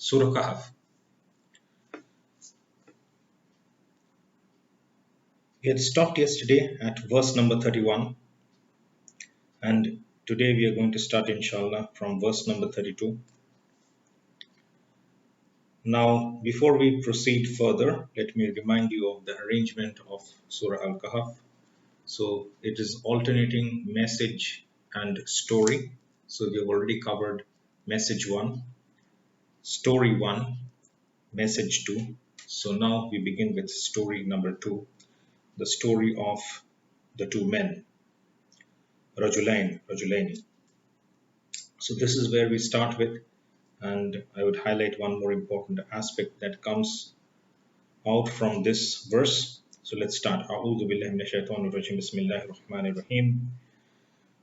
Surah Kahf. We had stopped yesterday at verse number 31, and today we are going to start, inshallah, from verse number 32. Now, before we proceed further, let me remind you of the arrangement of Surah Al Kahf. So, it is alternating message and story. So, we have already covered message 1, story 1, message 2. So, now we begin with story number 2, the story of the two men, Rajulaini. So this is where we start with, and I would highlight one more important aspect that comes out from this verse. So let's start. أعوذ بالله من الشيطان الرجيم بسم الله الرحمن الرحيم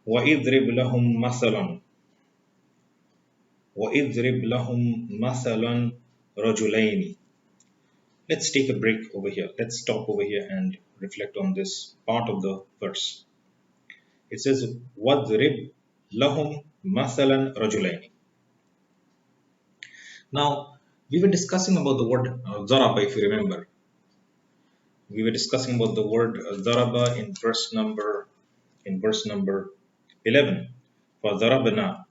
وإضرب لهم مثلا وإضرب لهم مثلا رجلين. Let's take a break over here. Let's stop over here and reflect on this part of the verse. It says وَاضْرِبْ لَهُمْ مَثَلًا رَجُلَيْنِ. Now, we were discussing about the word daraba, if you remember. We were discussing about the word daraba in verse number 11 for darabna,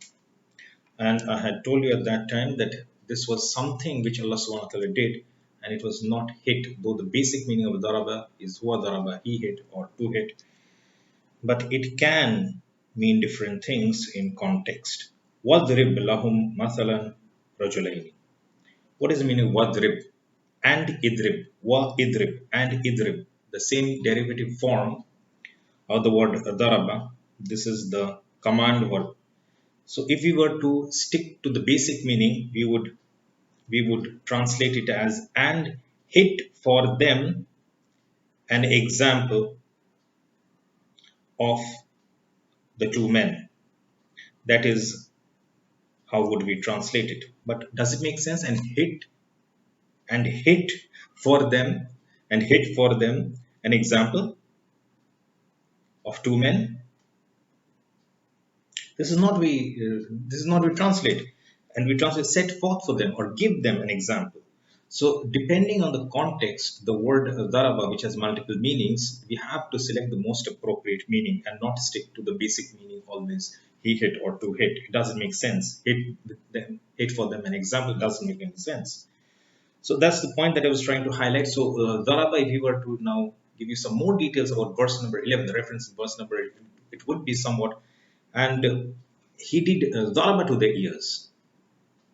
and I had told you at that time that this was something which Allah subhanahu wa ta'ala did, and it was not hit, though the basic meaning of daraba is huwa daraba, he hit or to hit, but it can mean different things in context. وَاضْرِبْ لَهُمْ مَثَلًا رَجُلَيْنِ. What is the meaning of wadrib and idrib? Wa idrib and idrib, the same derivative form of the word daraba. This is the command verb. So if we were to stick to the basic meaning, we would translate it as and hit for them an example of the two men. That is how would we translate it. But does it make sense? And hit for them an example of two men. This is not we translate, and we translate set forth for them or give them an example. So depending on the context, the word daraba, which has multiple meanings, we have to select the most appropriate meaning and not stick to the basic meaning always, he hit or to hit. It doesn't make sense. Hit for them an example doesn't make any sense. So that's the point that I was trying to highlight. So daraba, if you were to now give you some more details about verse number 11, the reference in verse number 11, it would be somewhat, and he did daraba to their ears.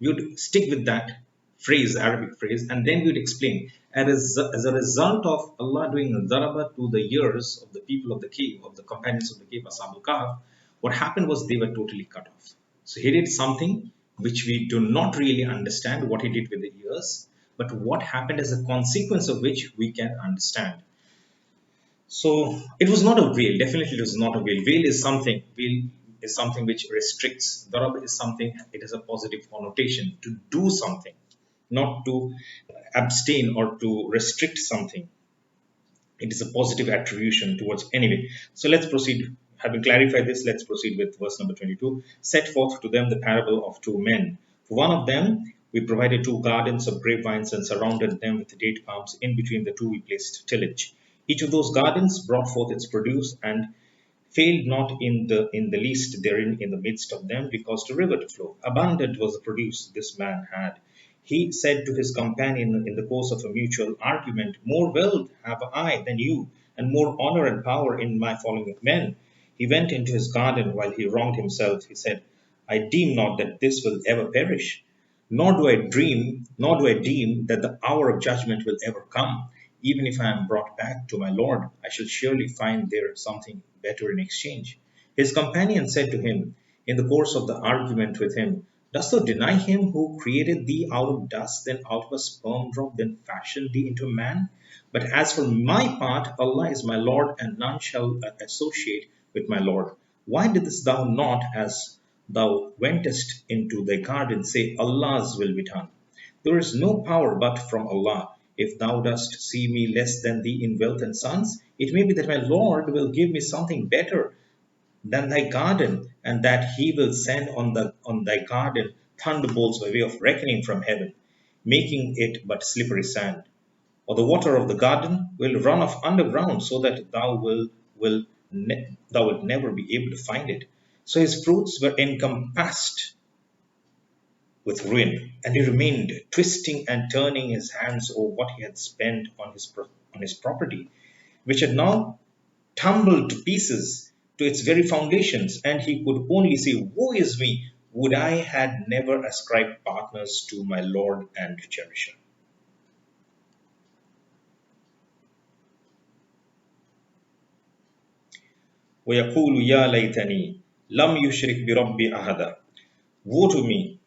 We would stick with that phrase, Arabic phrase, and then we would explain. As a result of Allah doing daraba to the ears of the people of the cave, of the companions of the cave, Ashab al-Kahf, what happened was they were totally cut off. So he did something which we do not really understand what he did with the ears, but what happened as a consequence of which we can understand. So it was not a veil. Definitely, it was not a veil. Veil is something which restricts. Darab is something. It has a positive connotation to do something, not to abstain or to restrict something. It is a positive attribution towards anyway. So let's proceed. Having clarified this, let's proceed with verse number 22. Set forth to them the parable of two men. For one of them, we provided two gardens of grapevines and surrounded them with date palms. In between the two, we placed tillage. Each of those gardens brought forth its produce and failed not in the least therein in the midst of them, because the river to flow. Abundant was the produce this man had. He said to his companion in the course of a mutual argument, more wealth have I than you, and more honor and power in my following of men. He went into his garden while he wronged himself. He said, I deem not that this will ever perish, nor do I deem that the hour of judgment will ever come. Even if I am brought back to my Lord, I shall surely find there something better in exchange. His companion said to him, in the course of the argument with him, dost thou deny him who created thee out of dust, then out of a sperm drop, then fashioned thee into a man? But as for my part, Allah is my Lord, and none shall associate with my Lord. Why didst thou not, as thou wentest into thy garden, say, Allah's will be done? There is no power but from Allah. If thou dost see me less than thee in wealth and sons, it may be that my Lord will give me something better than thy garden, and that he will send on thy garden thunderbolts by way of reckoning from heaven. making it but slippery sand. Or the water of the garden will run off underground so that thou wilt never be able to find it. So his fruits were encompassed with ruin, and he remained twisting and turning his hands over what he had spent on on his property, which had now tumbled to pieces to its very foundations, and he could only say, "Woe is me! Would I had never ascribed partners to my Lord and Cherisher." وَيَقُولُ يَا لَيْتَنِي لَمْ يُشْرِكْ بِرَبِّي أَحَدًا. Woe to me!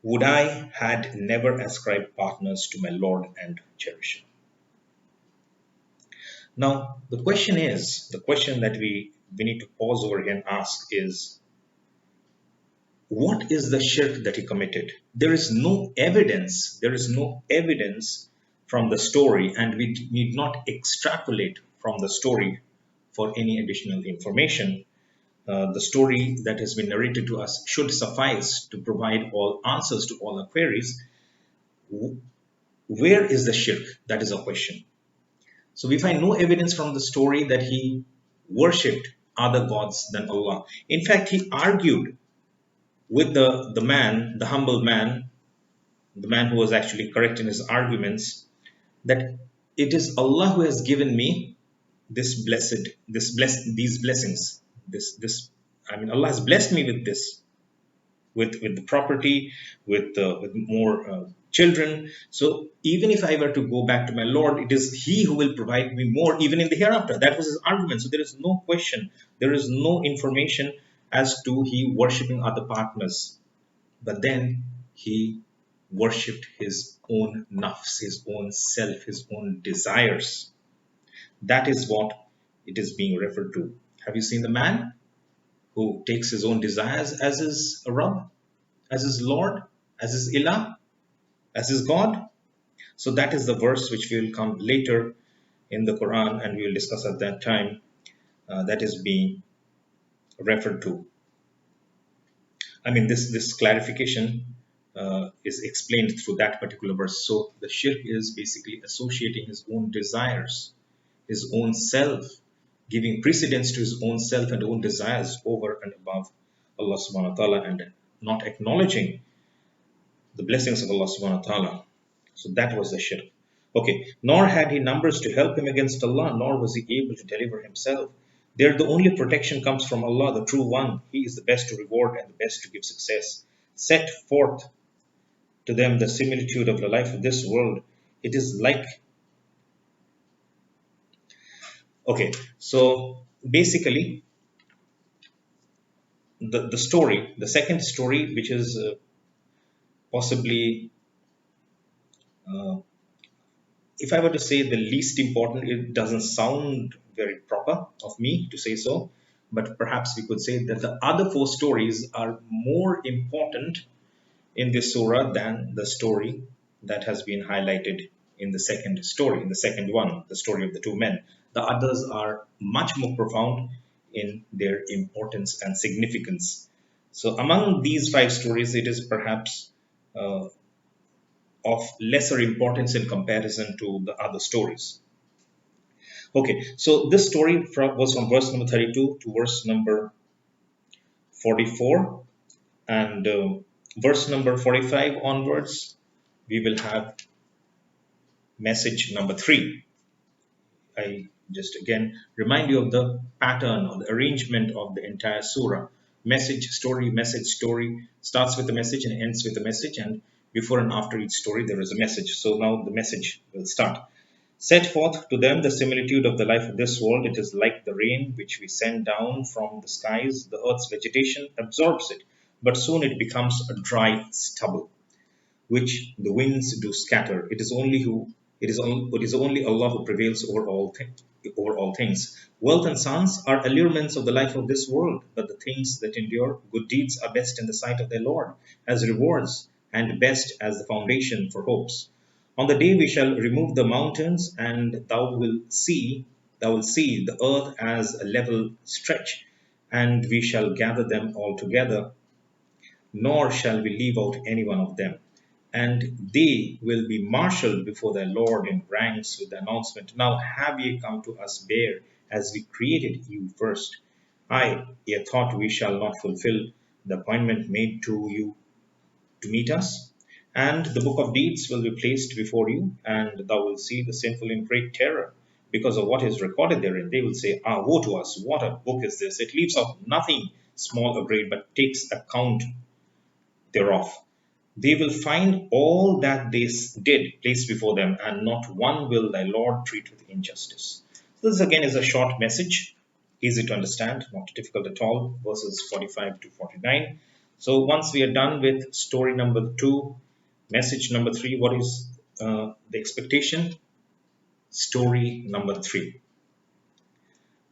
Would I had never ascribed partners to my Lord and Cherisher. Now, the question that we need to pause over here and ask is, what is the shirk that he committed? There is no evidence from the story, and we need not extrapolate from the story for any additional information. The story that has been narrated to us should suffice to provide all answers to all our queries. Where is the shirk? That is our question. So we find no evidence from the story that he worshipped other gods than Allah. In fact, he argued with the man, the humble man, the man who was actually correct in his arguments, that it is Allah who has given me these blessings. I mean, Allah has blessed me with this, with the property, with more children. So even if I were to go back to my Lord, it is He who will provide me more, even in the hereafter. That was his argument. So there is no question, there is no information as to he worshipping other partners. But then he worshipped his own nafs, his own self, his own desires. That is what it is being referred to. Have you seen the man who takes his own desires as his Rabb, as his Lord, as his Ilah, as his God? So that is the verse which will come later in the Quran, and we will discuss at that time. That is being referred to. I mean, this clarification is explained through that particular verse. So the shirk is basically associating his own desires, his own self, giving precedence to his own self and own desires over and above Allah subhanahu wa ta'ala, and not acknowledging the blessings of Allah subhanahu wa ta'ala. So that was the shirk. Okay, nor had he numbers to help him against Allah, nor was he able to deliver himself. There the only protection comes from Allah, the true one. He is the best to reward and the best to give success. Set forth to them the similitude of the life of this world. It is like, okay, so basically the story, the second story, which is possibly, uh, if I were to say the least important, it doesn't sound very proper of me to say so, but perhaps we could say that the other four stories are more important in this surah than the story that has been highlighted in the second story, in the second one, the story of the two men. The others are much more profound in their importance and significance. So, among these five stories, it is perhaps uh, of lesser importance in comparison to the other stories. Okay, so this story was from verse number 32 to verse number 44, and verse number 45 onwards, we will have message number 3. I just again remind you of the pattern or the arrangement of the entire surah. Message, story, starts with a message and ends with a message, and before and after each story there is a message. So now the message will start. Set forth to them the similitude of the life of this world. It is like the rain which we send down from the skies. The earth's vegetation absorbs it, but soon it becomes a dry stubble, which the winds do scatter. It is only Allah who prevails over all things. Wealth and sons are allurements of the life of this world, but the things that endure, good deeds, are best in the sight of their Lord, as rewards, and best as the foundation for hopes. On the day we shall remove the mountains, and thou wilt see the earth as a level stretch, and we shall gather them all together nor shall we leave out any one of them. And they will be marshaled before their Lord in ranks with the announcement, Now have ye come to us bare, as we created you first. Aye, ye thought we shall not fulfill the appointment made to you to meet us. And the book of deeds will be placed before you, and thou wilt see the sinful in great terror because of what is recorded therein. They will say, Ah, woe to us! What a book is this! It leaves out nothing small or great, but takes account thereof. They will find all that they did placed before them, and not one will thy Lord treat with injustice. So this again is a short message, easy to understand, not difficult at all, verses 45 to 49. So once we are done with story number 2, message number 3, what is the expectation? Story number 3.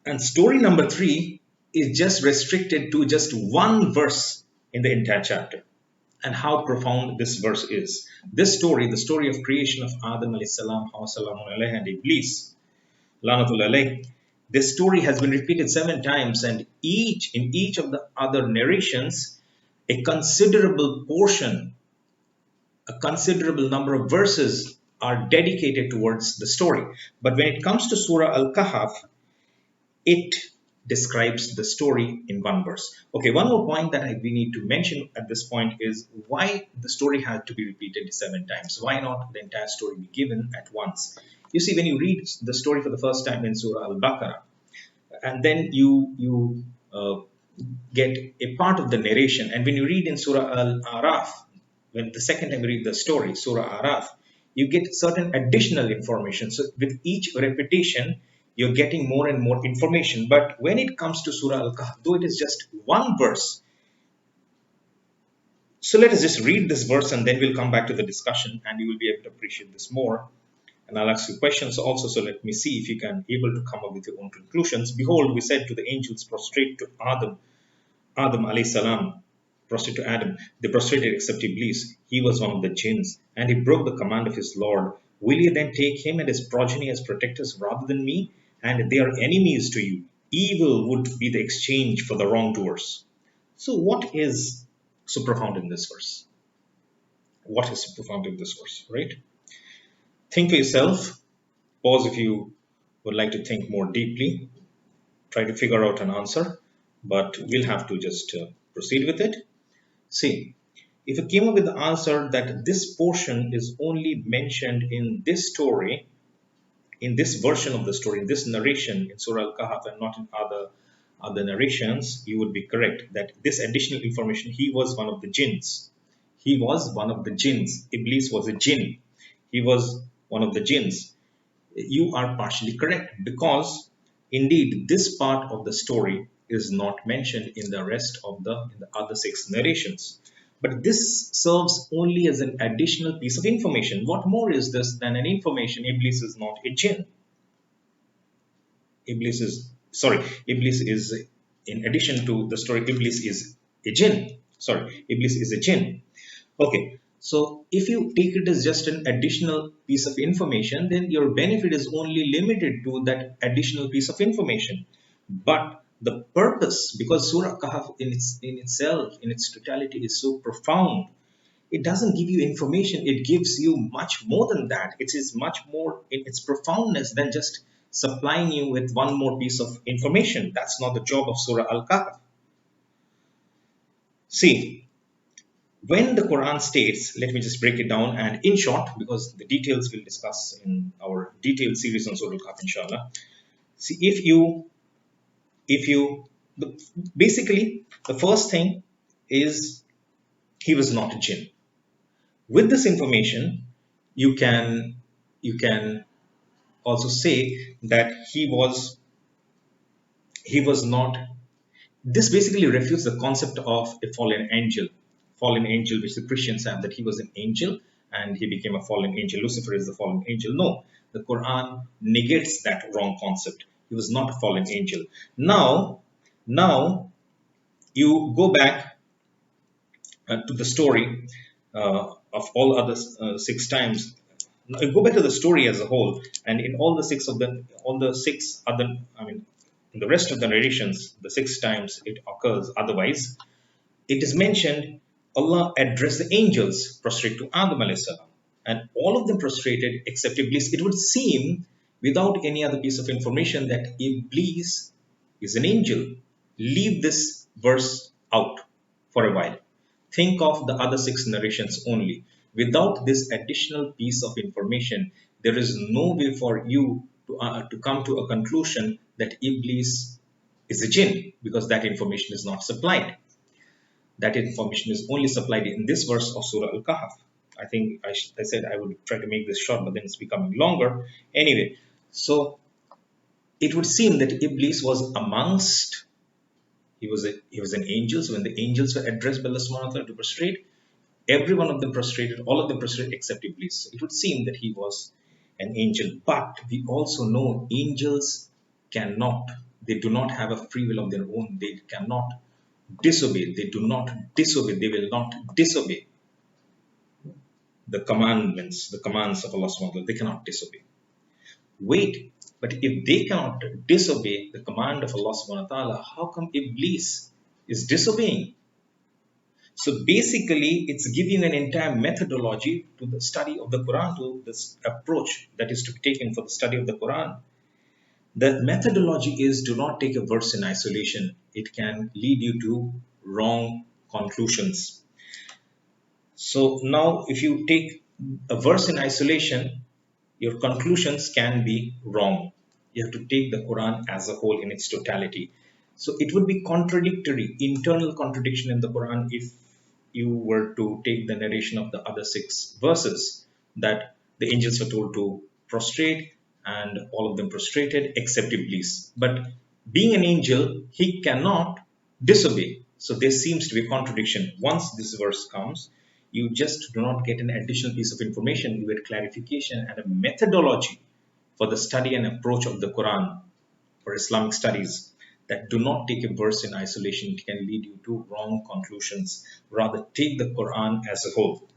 And story number 3 is just restricted to just one verse in the entire chapter, and how profound this verse is. This story, the story of creation of Adam alayhi salam, and Iblis, lanatul alayh, this story has been repeated 7 times, and in each of the other narrations, a considerable portion, a considerable number of verses are dedicated towards the story. But when it comes to Surah Al-Kahf, it describes the story in one verse. Okay, one more point that we need to mention at this point is why the story had to be repeated 7 times. Why not the entire story be given at once? You see, when you read the story for the first time in Surah Al-Baqarah, and then you get a part of the narration, and when you read in Surah Al-Araf, when the second time you read the story, Surah Araf, you get certain additional information. So with each repetition, you're getting more and more information. But when it comes to Surah Al-Kahf, though it is just one verse, so let us just read this verse and then we'll come back to the discussion and you will be able to appreciate this more. And I'll ask you questions also, so let me see if you can able to come up with your own conclusions. Behold, we said to the angels, prostrate to Adam alayhi salam, prostrate to Adam. They prostrated except Iblis. He was one of the jinns, and he broke the command of his Lord. Will you then take him and his progeny as protectors rather than me? And they are enemies to you. Evil would be the exchange for the wrongdoers. So, what is so profound in this verse? What is so profound in this verse, right? Think for yourself. Pause if you would like to think more deeply. Try to figure out an answer, but we'll have to just proceed with it. See, if you came up with the answer that this portion is only mentioned in this story, in this version of the story, in this narration in Surah Al-Kahf and not in other narrations, you would be correct that this additional information, he was one of the jinns. He was one of the jinns. Iblis was a jinn. He was one of the jinns. You are partially correct because indeed this part of the story is not mentioned in the rest of the other 6 narrations. But this serves only as an additional piece of information. What more is this than an information? Iblis is not a jinn. Iblis is, in addition to the story, Iblis is a jinn. Iblis is a jinn. Okay, so if you take it as just an additional piece of information, then your benefit is only limited to that additional piece of information. But the purpose, because Surah Kahf in itself, in its totality, is so profound, it doesn't give you information, it gives you much more than that. It is much more in its profoundness than just supplying you with one more piece of information. That's not the job of Surah Al-Kahf. See, when the Quran states, let me just break it down and in short, because the details we'll discuss in our detailed series on Surah Al-Kahf, inshallah. See, basically, the first thing is he was not a jinn. With this information, you can also say that he was not. This basically refutes the concept of a fallen angel, which the Christians have, that he was an angel and he became a fallen angel. Lucifer is the fallen angel. No, the Quran negates that wrong concept. He was not a fallen angel. Now you go back to the story of all other 6 times. Now, you go back to the story as a whole, and in all the six other, I mean, in the rest of the narrations, the 6 times it occurs. Otherwise, it is mentioned Allah addressed the angels prostrate to Adam alayhi salam, and all of them prostrated except Iblis. It would seem, without any other piece of information, that Iblis is an angel. Leave this verse out for a while. Think of the other six narrations only. Without this additional piece of information, there is no way for you to come to a conclusion that Iblis is a jinn, because that information is not supplied. That information is only supplied in this verse of Surah Al-Kahf. I think I said I would try to make this short, but then it's becoming longer. Anyway, so it would seem that Iblis was amongst, he was an angel. So when the angels were addressed by Allah subhanahu wa ta'ala to prostrate, every one of them prostrated, all of them prostrated except Iblis. It would seem that he was an angel. But we also know angels cannot, they do not have a free will of their own. They cannot disobey. They do not disobey. They will not disobey the commandments, the commands of Allah subhanahu wa ta'ala. They cannot disobey. Wait, but if they cannot disobey the command of Allah subhanahu wa ta'ala, how come Iblis is disobeying? So basically, it's giving an entire methodology to the study of the Quran, to this approach that is to be taken for the study of the Quran. The methodology is, do not take a verse in isolation. It can lead you to wrong conclusions. So now, if you take a verse in isolation, your conclusions can be wrong. You have to take the Quran as a whole in its totality. So it would be contradictory, internal contradiction in the Quran, if you were to take the narration of the other six verses, that the angels were told to prostrate and all of them prostrated except Iblis. But being an angel, he cannot disobey. So there seems to be a contradiction. Once this verse comes, you just do not get an additional piece of information, you get clarification and a methodology for the study and approach of the Quran for Islamic studies, that do not take a verse in isolation. It can lead you to wrong conclusions. Rather, take the Quran as a whole.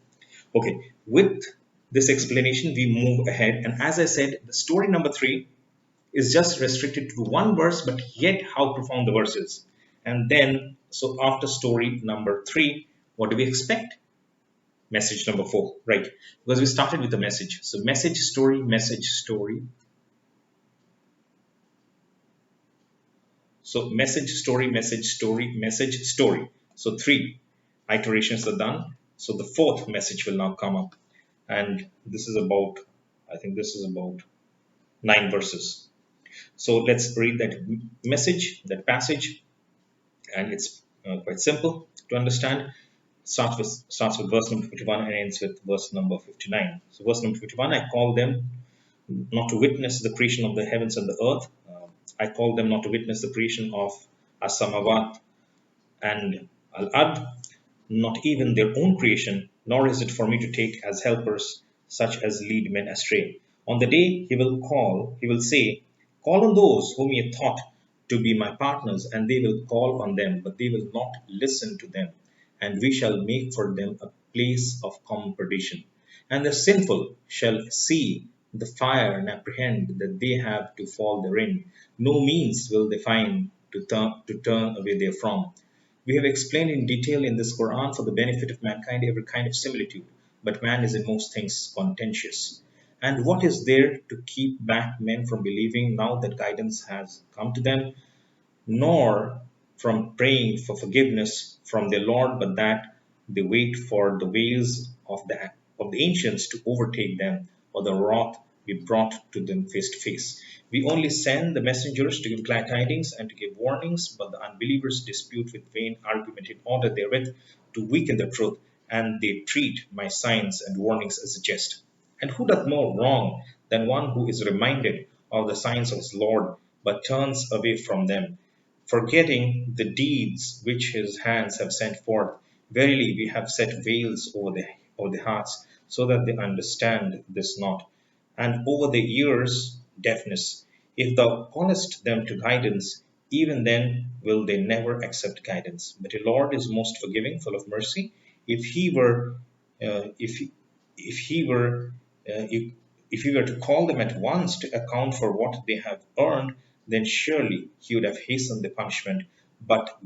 Okay, with this explanation, we move ahead. And as I said, the story number 3 is just restricted to one verse, but yet how profound the verse is. And then, so after story number 3, what do we expect? Message number 4, right? Because we started with the message. So message, story, message, story. So message, story, message, story, message, story. So 3 iterations are done. So the 4th message will now come up. And this is about, I think this is about 9 verses. So let's read that message, that passage. And it's quite simple to understand. Starts with verse number 51 and ends with verse number 59. So verse number 51, I call them not to witness the creation of the heavens and the earth. I call them not to witness the creation of As-Samawat and Al-Ard, not even their own creation, nor is it for me to take as helpers such as lead men astray. On the day he will say, call on those whom ye thought to be my partners, and they will call on them, but they will not listen to them. And we shall make for them a place of common perdition. And the sinful shall see the fire and apprehend that they have to fall therein. No means will they find to turn away therefrom. We have explained in detail in this Quran for the benefit of mankind every kind of similitude, but man is in most things contentious. And what is there to keep back men from believing now that guidance has come to them? Nor from praying for forgiveness from their Lord, but that they wait for the ways of the ancients to overtake them, or the wrath be brought to them face to face. We only send the messengers to give glad tidings and to give warnings, but the unbelievers dispute with vain argument in order therewith to weaken the truth, and they treat my signs and warnings as a jest. And who doth more wrong than one who is reminded of the signs of his Lord, but turns away from them, forgetting the deeds which his hands have sent forth? Verily, we have set veils over the hearts, so that they understand this not, and over the ears deafness. If thou callest them to guidance, even then will they never accept guidance. But your Lord is most forgiving, full of mercy. If he were, if he were, if he were to call them at once to account for what they have earned, then surely he would have hastened the punishment. But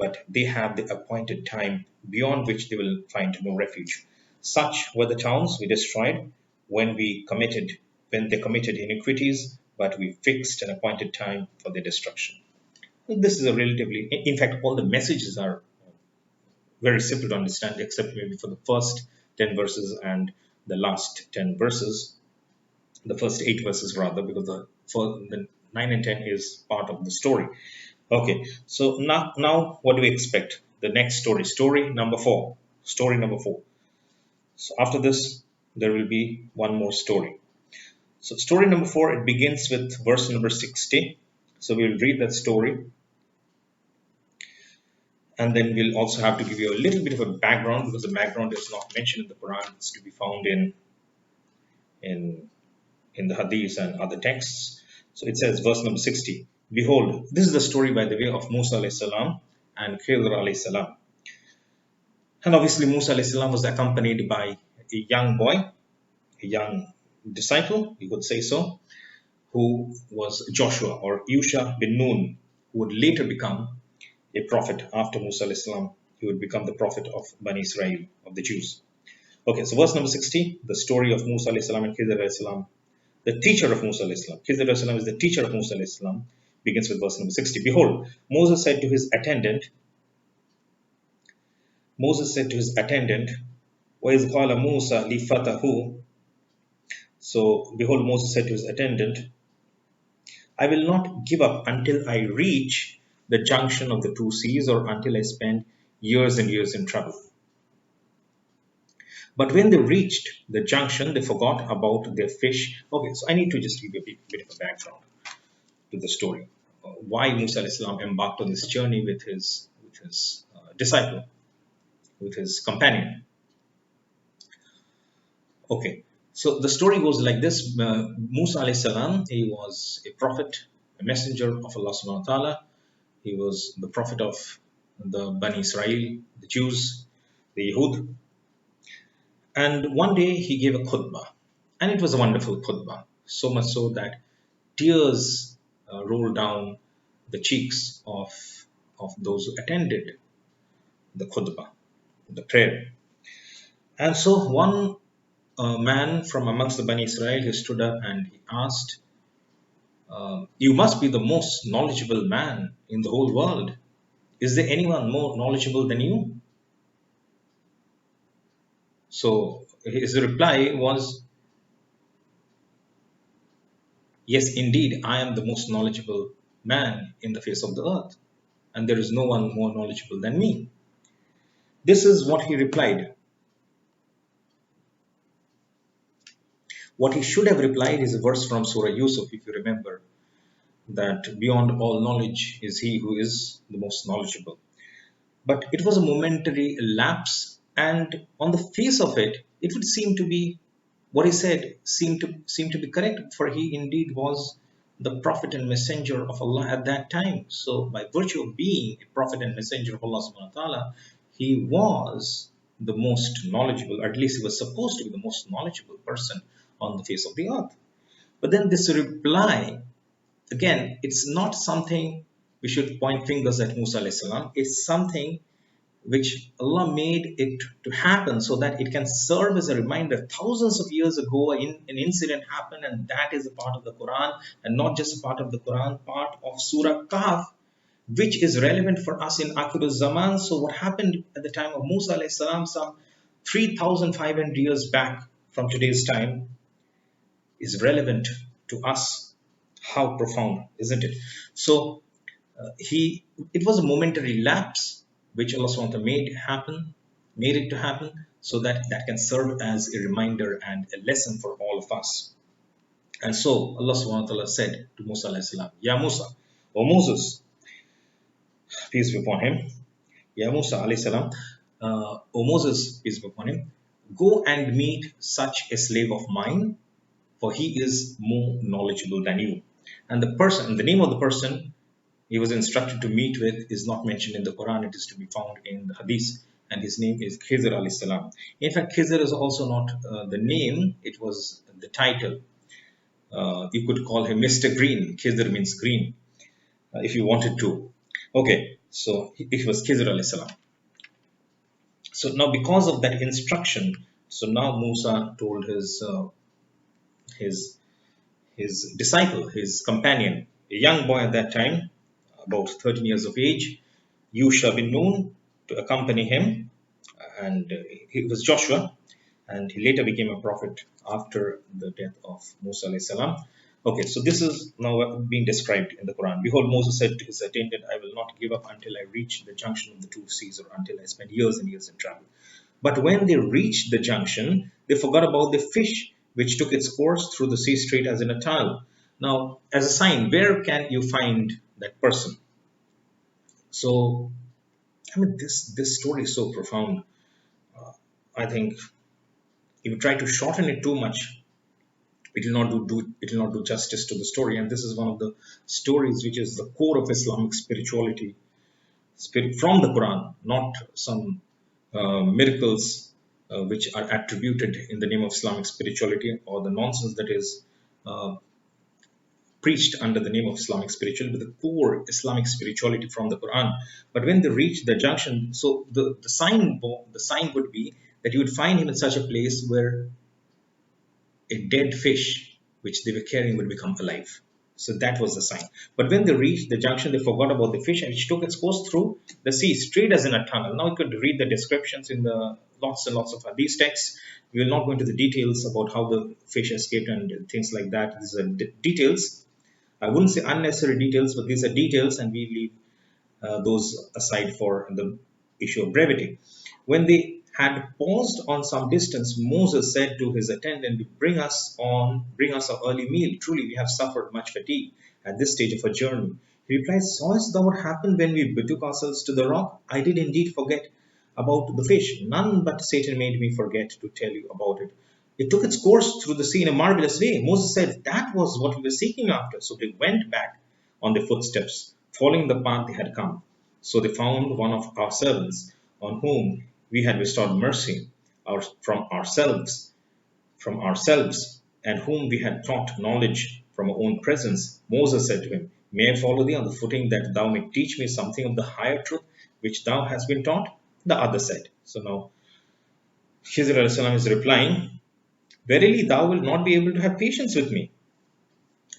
but they have the appointed time beyond which they will find no refuge. Such were the towns we destroyed when we committed when they committed iniquities, but we fixed an appointed time for their destruction. This is a relatively, in fact, all the messages are very simple to understand, except maybe for the first 10 verses and the last 10 verses, the first 8 verses rather, because for the 9 and 10 is part of the story. Okay, so now what do we expect? The next story, story number 4. Story number 4. So after this, there will be one more story. So story number 4, it begins with verse number 60. So we'll read that story, and then we'll also have to give you a little bit of a background, because the background is not mentioned in the Quran. It's to be found in in the Hadith and other texts. So it says, verse number 60. Behold, this is the story, by the way, of Musa alayhi salam and Khidr alayhi salam. And obviously, Musa alayhi salam was accompanied by a young boy, a young disciple, you could say so, who was Joshua or Yusha bin Nun, who would later become a prophet after Musa alayhi salam. He would become the prophet of Bani Israel, of the Jews. Okay, so verse number 60, the story of Musa alayhi salam and Khidr alayhi salam, the teacher of Musa alayhi salam. Khidr alayhi salam is the teacher of Musa alayhi salam. Begins with verse number 60. Behold, Moses said to his attendant, وَإِذْ قَالَ مُوسَى لِفَتَهُ. So, behold, Moses said to his attendant, I will not give up until I reach the junction of the two seas, or until I spend years and years in trouble. But when they reached the junction, they forgot about their fish. Okay, so I need to just give you a bit of a background to the story. Why Musa alayhi salam embarked on this journey with his disciple, with his companion. Okay, so the story goes like this. Musa alayhi salam, he was a prophet, a messenger of Allah subhanahu wa ta'ala. He was the prophet of the Bani Israel, the Jews, the Yahud. And one day he gave a khutbah, and it was a wonderful khutbah, so much so that tears rolled down the cheeks of those who attended the khutbah, the prayer. And so one man from amongst the Bani Israel, he stood up and he asked, you must be the most knowledgeable man in the whole world. Is there anyone more knowledgeable than you? So his reply was, yes, indeed, I am the most knowledgeable man in the face of the earth, and there is no one more knowledgeable than me. This is what he replied. What he should have replied is a verse from Surah Yusuf, if you remember, that beyond all knowledge is he who is the most knowledgeable. But it was a momentary lapse, and on the face of it, it would seem to be what he said seemed to be correct, for he indeed was the prophet and messenger of Allah at that time. So by virtue of being a prophet and messenger of Allah subhanahu wa ta'ala, he was the most knowledgeable, or at least he was supposed to be the most knowledgeable person on the face of the earth. But then this reply, again, it's not something we should point fingers at Musa alayhi salam. It's something which Allah made it to happen so that it can serve as a reminder. Thousands of years ago, an incident happened, and that is a part of the Quran, and not just a part of the Quran, part of Surah Kahf, which is relevant for us in Akhirul Zaman. So what happened at the time of Musa alayhi salam, some 3,500 years back from today's time, is relevant to us. How profound, isn't it? So it was a momentary lapse which Allah SWT made it to happen, so that can serve as a reminder and a lesson for all of us. And so Allah SWT said to Musa alayhi salam, Ya Musa, O Moses, peace be upon him, Ya Musa alayhi salam, O Moses, peace be upon him, go and meet such a slave of mine, for he is more knowledgeable than you. And the name of the person he was instructed to meet with is not mentioned in the Quran. It is to be found in the Hadith, and his name is Khidr alayhi salam. In fact, Khidr is also not the name, it was the title. You could call him Mr. Green. Khidr means green, if you wanted to. Okay, so it was Khizr alayhi salam. So now, because of that instruction, so now Musa told his his disciple, his companion, a young boy at that time, about 13 years of age, Yusha bin Nun, to accompany him, and he was Joshua, and he later became a prophet after the death of Musa alayhi salam. Okay, so this is now being described in the Quran. Behold, Moses said to his attendant, I will not give up until I reach the junction of the two seas, or until I spend years and years in travel. But when they reached the junction, they forgot about the fish, which took its course through the sea straight as in a tunnel. Now, as a sign, where can you find that person? So, I mean, this story is so profound. I think if you try to shorten it too much, it will not do justice to the story. And this is one of the stories which is the core of Islamic spirituality, spirit from the Quran, not some miracles which are attributed in the name of Islamic spirituality, or the nonsense that is uh, preached under the name of Islamic spirituality, but the core Islamic spirituality from the Quran. But when they reach the junction, so the sign would be that you would find him in such a place where a dead fish which they were carrying would become alive. So that was the sign. But when they reached the junction, they forgot about the fish, and which took its course through the sea, straight as in a tunnel. Now you could read the descriptions in the lots and lots of hadith texts. We will not go into the details about how the fish escaped and things like that. These are details. I wouldn't say unnecessary details, but these are details, and we leave those aside for the issue of brevity. When they had paused on some distance, Moses said to his attendant, bring us our early meal. Truly, we have suffered much fatigue at this stage of our journey. He replied, Sawest thou what happened when we betook ourselves to the rock? I did indeed forget about the fish. None but Satan made me forget to tell you about it. It took its course through the sea in a marvelous way. Moses said, That was what we were seeking after. So they went back on their footsteps, following the path they had come. So they found one of our servants, on whom we had bestowed mercy from ourselves, and whom we had taught knowledge from our own presence. Moses said to him, May I follow thee on the footing that thou may teach me something of the higher truth which thou hast been taught? The other said. So now Khizr alayhi salam is replying, Verily thou wilt not be able to have patience with me.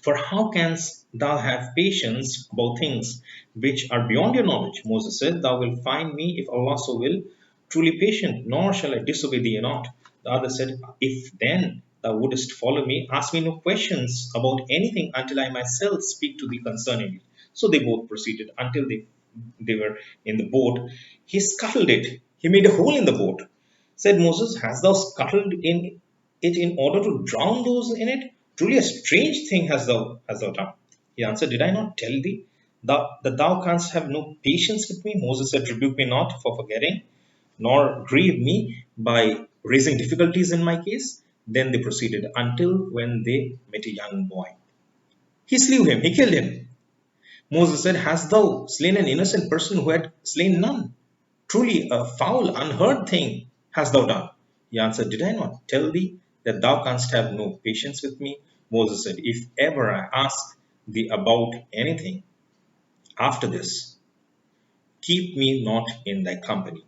For how canst thou have patience about things which are beyond your knowledge? Moses said, Thou wilt find me, if Allah so will, truly patient, nor shall I disobey thee not. The other said, If then thou wouldest follow me, ask me no questions about anything until I myself speak to thee concerning it. So they both proceeded until they were in the boat. He scuttled it. He made a hole in the boat. Said Moses, Hast thou scuttled in it in order to drown those in it? Truly a strange thing hast thou done. He answered, Did I not tell thee that thou canst have no patience with me? Moses said, Rebuke me not for forgetting, nor grieve me by raising difficulties in my case. Then they proceeded until when they met a young boy. He slew him, he killed him. Moses said, Hast thou slain an innocent person who had slain none? Truly a foul, unheard thing hast thou done. He answered, Did I not tell thee that thou canst have no patience with me? Moses said, If ever I ask thee about anything after this, keep me not in thy company.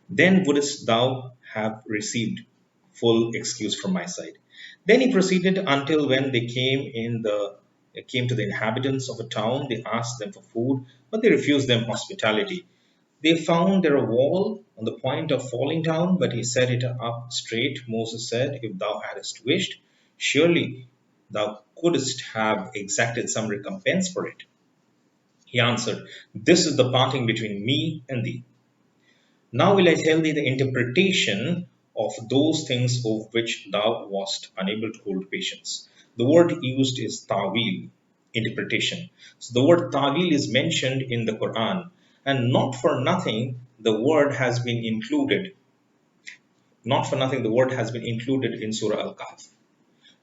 Then wouldst thou have received full excuse from my side. Then he proceeded until when they came to the inhabitants of a town, they asked them for food, but they refused them hospitality. They found there a wall on the point of falling down, but he set it up straight. Moses said, If thou hadst wished, surely thou couldst have exacted some recompense for it. He answered, This is the parting between me and thee. Now will I tell thee the interpretation of those things of which thou wast unable to hold patience. The word used is ta'wil, interpretation. So the word ta'wil is mentioned in the Quran, and not for nothing the word has been included. Not for nothing the word has been included in Surah Al-Kahf.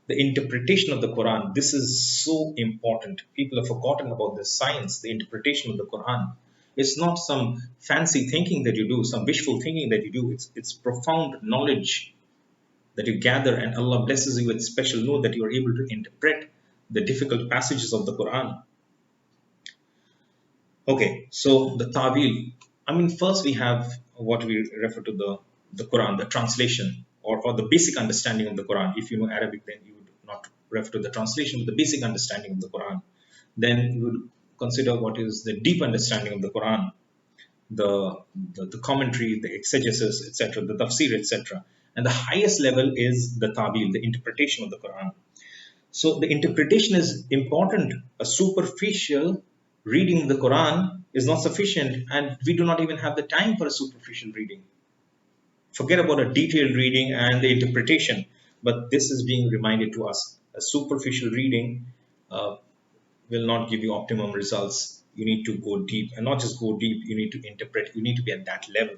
The interpretation of the Quran, this is so important. People have forgotten about the science, the interpretation of the Quran. It's not some fancy thinking that you do, some wishful thinking that you do. It's profound knowledge that you gather, and Allah blesses you with special know that you are able to interpret the difficult passages of the Quran. Okay, so the Tawil, I mean, first we have what we refer to the Quran, the translation, or the basic understanding of the Quran. If you know Arabic, then you would not refer to the translation, but the basic understanding of the Quran. Then you would consider what is the deep understanding of the Quran, the commentary, the exegesis, etc., the tafsir, etc. And the highest level is the Tawil, the interpretation of the Quran. So the interpretation is important. A superficial reading of the Quran is not sufficient, and we do not even have the time for a superficial reading. Forget about a detailed reading and the interpretation, but this is being reminded to us. A superficial reading uh, will not give you optimum results. You need to go deep, and not just go deep, you need to interpret, you need to be at that level.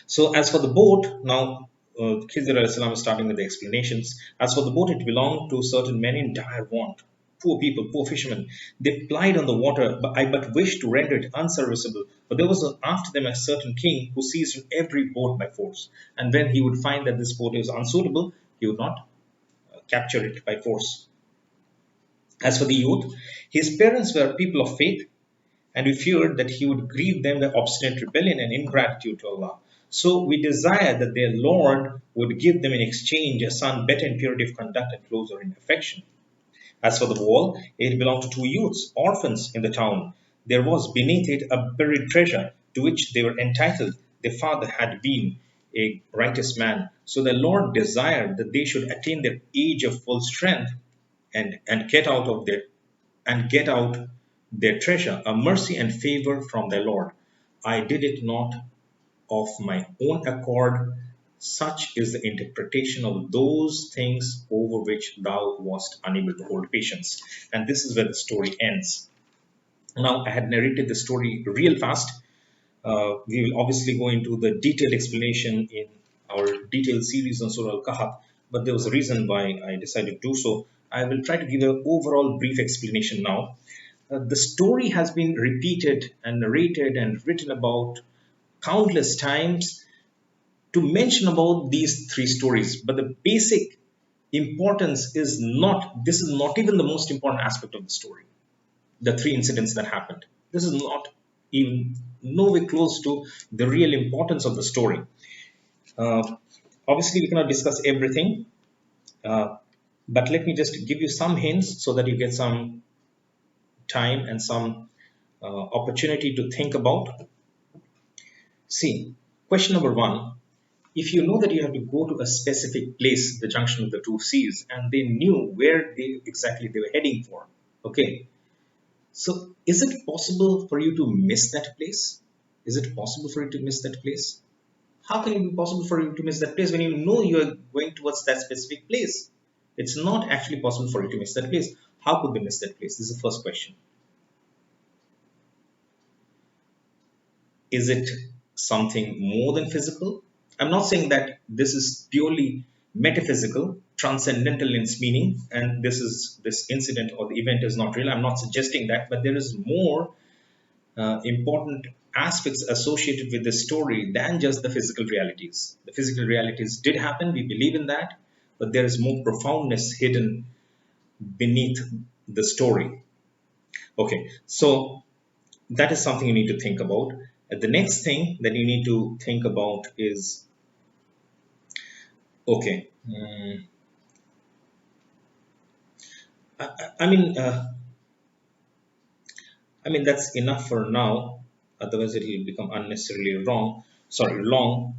So as for the boat, now Khidr al-Salam is starting with the explanations. As for the boat, it belonged to certain men in dire want. Poor people, poor fishermen. They plied on the water, but I but wished to render it unserviceable. But there was after them a certain king who seized every boat by force. And when he would find that this boat is unsuitable, he would not capture it by force. As for the youth, his parents were people of faith, and we feared that he would grieve them by obstinate rebellion and ingratitude to Allah. So we desired that their Lord would give them in exchange a son better in purity of conduct and closer in affection. As for the wall, it belonged to two youths, orphans in the town. There was beneath it a buried treasure to which they were entitled. Their father had been a righteous man. So the Lord desired that they should attain their age of full strength and get out their treasure, a mercy and favor from their Lord. I did it not of my own accord. Such is the interpretation of those things over which thou wast unable to hold patience. And this is where the story ends. Now, I had narrated the story real fast. We will obviously go into the detailed explanation in our detailed series on Surah Al Kahf, but there was a reason why I decided to do so. I will try to give an overall brief explanation now. The story has been repeated and narrated and written about countless times to mention about these three stories, but the basic importance is not, this is not even the most important aspect of the story, the three incidents that happened. This is not even nowhere close to the real importance of the story. Uh, Obviously, we cannot discuss everything, uh, but let me just give you some hints so that you get some time and some opportunity to think about. See, question number one, if you know that you have to go to a specific place, the junction of the two seas, and they knew where they exactly they were heading for, okay, so is it possible for you to miss that place? Is it possible for you to miss that place? How can it be possible for you to miss that place when you know you are going towards that specific place? It's not actually possible for you to miss that place. How could they miss that place? This is the first question. Is it something more than physical? I'm not saying that this is purely metaphysical, transcendental in its meaning, and this incident or the event is not real. I'm not suggesting that, but there is more important aspects associated with the story than just the physical realities. The physical realities did happen, we believe in that, but there is more profoundness hidden beneath the story. Okay, so that is something you need to think about. The next thing that you need to think about is okay. I mean, that's enough for now. Otherwise, it will become unnecessarily wrong. Sorry, long.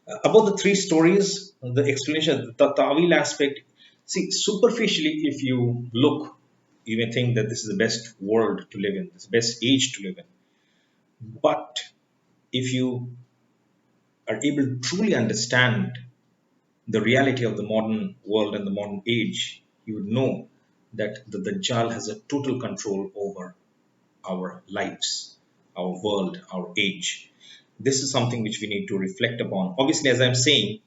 About the three stories, the explanation, the Tawil aspect. See, superficially, if you look, you may think that this is the best world to live in, this is the best age to live in. But if you are able to truly understand the reality of the modern world and the modern age, you would know that the Dajjal has a total control over our lives, our world, our age. This is something which we need to reflect upon. Obviously, as I'm saying,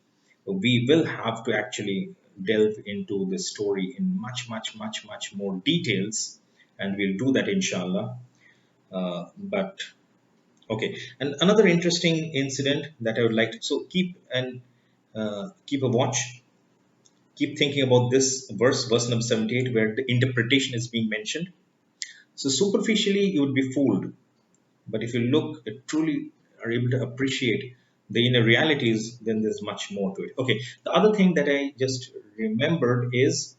we will have to actually delve into this story in much, much, much, much more details, and we'll do that inshallah. But okay, and another interesting incident that I would like to so keep a watch, keep thinking about this verse number 78, where the interpretation is being mentioned. So superficially, you would be fooled. But if you look, truly are able to appreciate the inner realities, then there's much more to it. Okay, the other thing that I just remembered is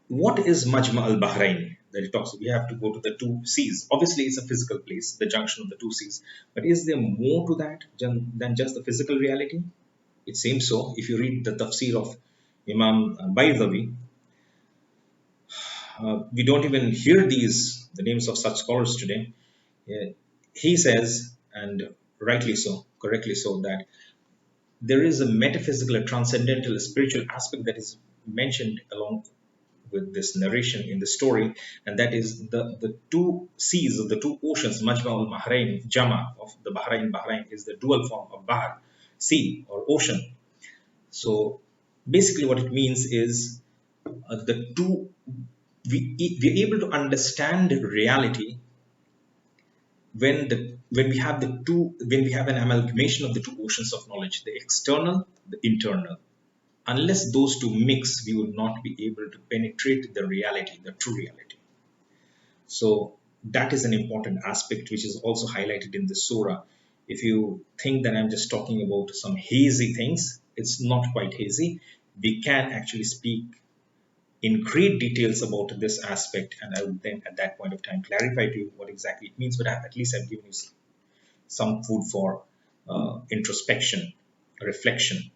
what is Majma al Bahrain that it talks. We have to go to the two seas. Obviously, it's a physical place, the junction of the two seas. But is there more to that than just the physical reality? It seems so. If you read the tafsir of Imam Baydawi, we don't even hear the names of such scholars today. Yeah, he says, and rightly so, correctly so, that there is a metaphysical, a transcendental, a spiritual aspect that is mentioned along with this narration in the story, and that is the two seas, or the two oceans, Majma al Bahrain, Jama of the Bahrain. Bahrain is the dual form of Bahr, sea or ocean. So basically, what it means is the two, we're able to understand reality when we have the two, when we have an amalgamation of the two oceans of knowledge, the external, the internal. Unless those two mix, we would not be able to penetrate the reality, the true reality. So that is an important aspect which is also highlighted in the surah. If you think that I'm just talking about some hazy things, it's not quite hazy. We can actually speak in great details about this aspect, and I would then at that point of time clarify to you what exactly it means. But at least I've given you some food for introspection, reflection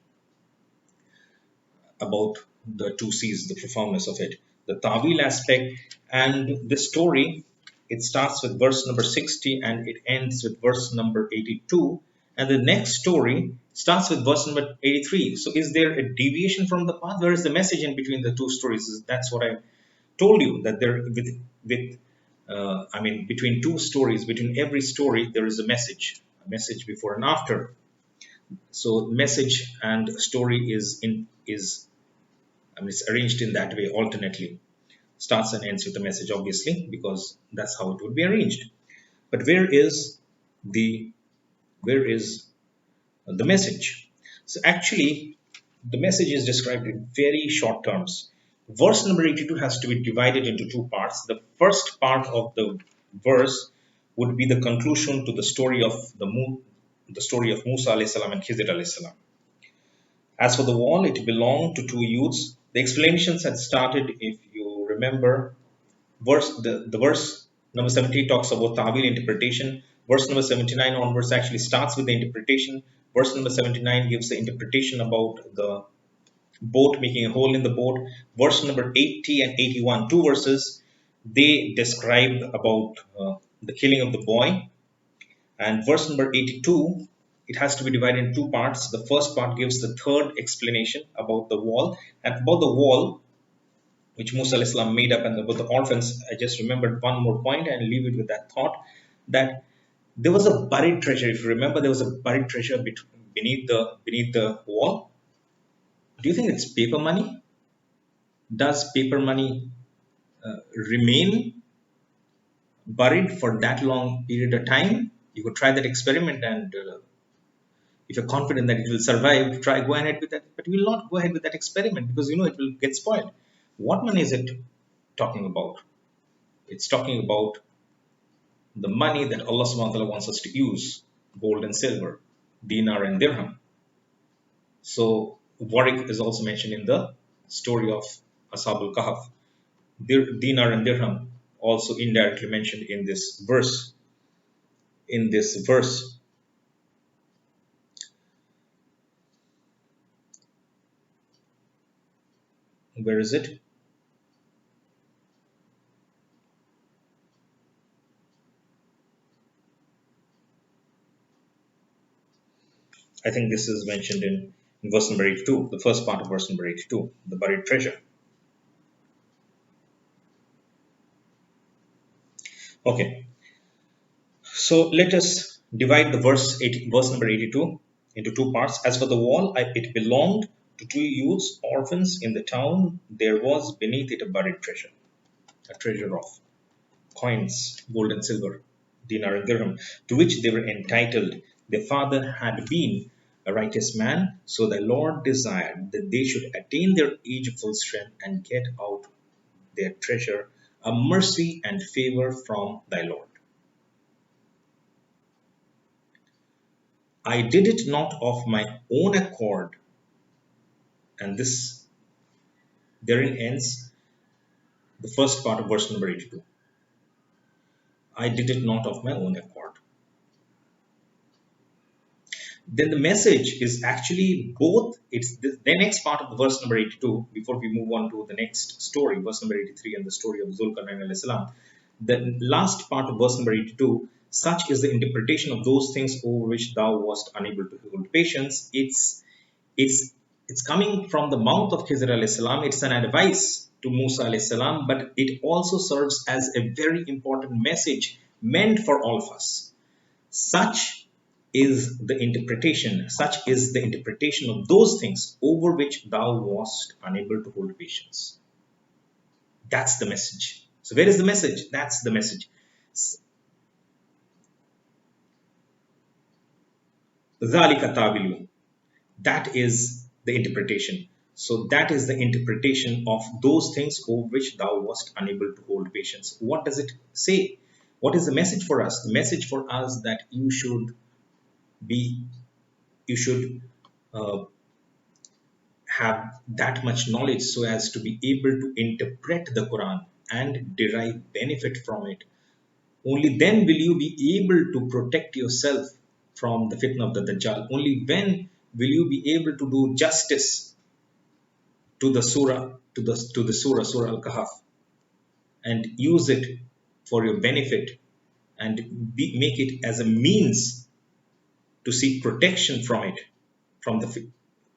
about the two C's, the profoundness of it, the Tawil aspect, and the story. It starts with verse number 60 and it ends with verse number 82. And the next story starts with verse number 83. So, is there a deviation from the path? Where is the message in between the two stories? That's what I told you, that there, with I mean, between two stories, between every story, there is a message before and after. So, message and story is I mean, it's arranged in that way alternately. Starts and ends with a message, obviously, because that's how it would be arranged. But the where is the message? So actually, the message is described in very short terms. Verse number 82 has to be divided into two parts. The first part of the verse would be the conclusion to the story of the story of Musa alayhi salam and Khidr alayhi salam. As for the wall, it belonged to two youths. The explanations had started, if you remember, the verse number 70 talks about Ta'wil interpretation. Verse number 79 onwards actually starts with the interpretation. Verse number 79 gives the interpretation about the boat, making a hole in the boat. Verse number 80 and 81, two verses, they describe about the killing of the boy. And verse number 82, it has to be divided in two parts. The first part gives the third explanation about the wall. And about the wall, which Musa al-Islam made up, and about the orphans, I just remembered one more point and leave it with that thought, that there was a buried treasure. If you remember, there was a buried treasure beneath the wall. Do you think it's paper money? Does paper money remain buried for that long period of time? You could try that experiment, and if you're confident that it will survive, try go ahead with that. But you will not go ahead with that experiment because you know it will get spoiled. What money is it talking about? It's talking about the money that Allah subhanahu wa ta'ala wants us to use, gold and silver, dinar and dirham. So Warwick is also mentioned in the story of Ashabul Kahf. Dinar and dirham also indirectly mentioned in this verse. In this verse, where is it? I think this is mentioned in verse number 82, the first part of verse number 82, the buried treasure. Okay, so let us divide the verse number 82 into two parts. As for the wall, it belonged to two youths, orphans in the town. There was beneath it a buried treasure, a treasure of coins, gold and silver, dinar and dirham, to which they were entitled. Their father had been a righteous man, so the Lord desired that they should attain their age of full strength and get out their treasure a mercy and favor from thy Lord. I did it not of my own accord, and this therein ends the first part of verse number 82. I did it not of my own accord. Then the message is actually both. It's the next part of the verse number 82 before we move on to the next story, verse number 83, and the story of Zulkarnain alayhi salam. The last part of verse number 82, such is the interpretation of those things over which thou wast unable to hold patience. It's it's coming from the mouth of Khizr alayhi salam. It's an advice to Musa alayhi salam, but it also serves as a very important message meant for all of us. Such such is the interpretation of those things over which thou wast unable to hold patience. That's the message. So where is the message? That's the message. ذَلِكَ تَعْوِيلُ. That is the interpretation. So that is the interpretation of those things over which thou wast unable to hold patience. What does it say? What is the message for us? The message for us that be you should uh, have that much knowledge so as to be able to interpret the Quran and derive benefit from it. Only then will you be able to protect yourself from the fitna of the Dajjal. Only when will you be able to do justice to the surah Al-Kahf, and use it for your benefit, and make it as a means to seek protection from it, from the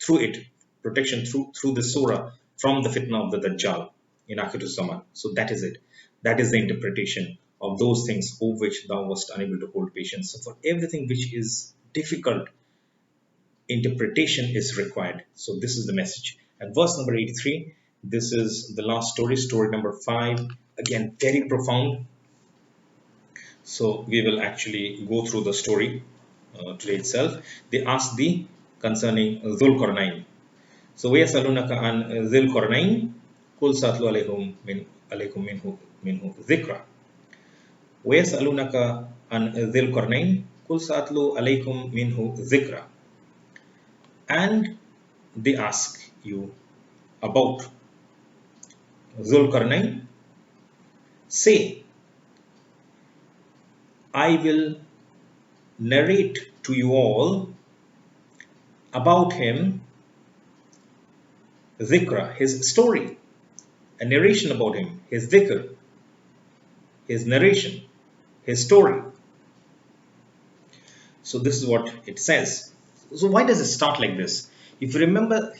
through it, protection through the surah from the fitna of the Dajjal in Akhir Zaman. So that is it. That is the interpretation of those things over which thou wast unable to hold patience. So for everything which is difficult, interpretation is required. So this is the message. And verse number 83, this is the last story, story number 5. Again, very profound. So we will actually go through the story today itself. They asked thee concerning Dhul-Qarnayn. So وَيَسْأَلُونَكَ عَنْ ذِي الْقَرْنَيْنِ قُلْ سَأَتْلُو عَلَيْكُمْ مِنْهُ ذِكْرًا. وَيَسْأَلُونَكَ عَنْ ذِي الْقَرْنَيْنِ قُلْ سَأَتْلُو عَلَيْكُمْ مِنْهُ ذِكْرًا. And they ask you about Dhul-Qarnayn. Say, I will narrate to you all about him, dhikra, his story, a narration about him, his dhikr, his narration, his story. So this is what it says. So why does it start like this? If you remember,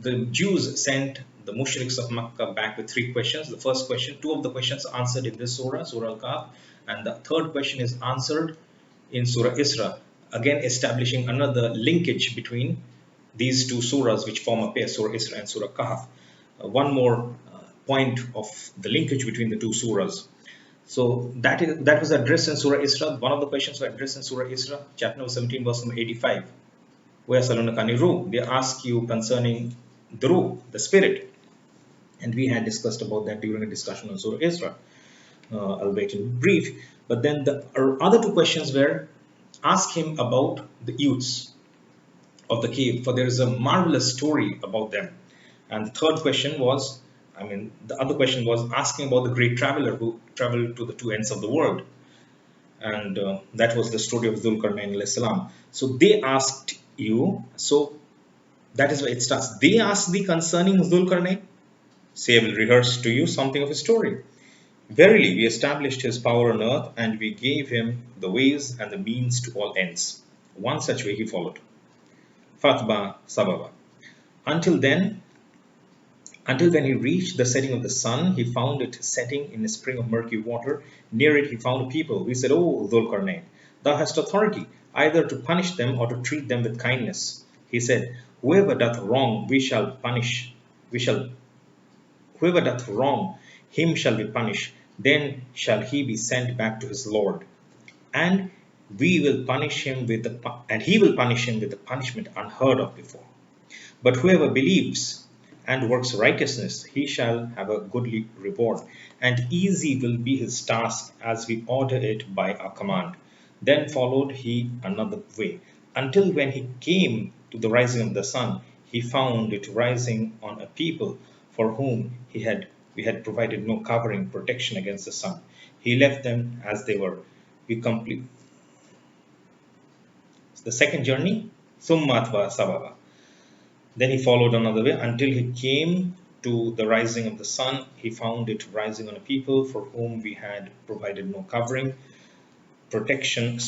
the Jews sent the mushriks of Makkah back with 3 questions. The first question, 2 of the questions are answered in this surah, Surah Al-Kahf, and the third question is answered in Surah Isra, again establishing another linkage between these 2 surahs which form a pair, Surah Isra and Surah Kahf. One more point of the linkage between the 2 surahs. So that was addressed in Surah Isra. One of the questions were addressed in Surah Isra, chapter number 17, verse number 85. Where Salunakani they ask you concerning the Ruh, the spirit. And we had discussed about that during a discussion on Surah Isra, albeit in brief. But then the other 2 questions were, ask him about the youths of the cave, for there is a marvelous story about them. And the third question was, the other question was asking about the great traveler who traveled to the 2 ends of the world. And that was the story of Dhul-Qarnayn alayhi salam. So they asked you, so that is why it starts. They asked thee concerning Dhul-Qarnayn. Say, I will rehearse to you something of his story. Verily, we established his power on earth, and we gave him the ways and the means to all ends. One such way he followed. Fatba Sababa. Until when he reached the setting of the sun, he found it setting in a spring of murky water. Near it he found a people. He said, O Dhul-Qarnayn, thou hast authority either to punish them or to treat them with kindness. He said, Whoever doth wrong, we shall punish. Whoever doth wrong, him shall be punished. Then shall he be sent back to his Lord, and he will punish him with the punishment unheard of before. But whoever believes and works righteousness, he shall have a goodly reward, and easy will be his task as we order it by our command. Then followed he another way, until when he came to the rising of the sun, he found it rising on a people for whom we had provided no covering protection against the sun. He left them as they were. We complete the second journey, Summatva Sababa. Then he followed another way until he came to the rising of the sun. He found it rising on a people for whom we had provided no covering, protection,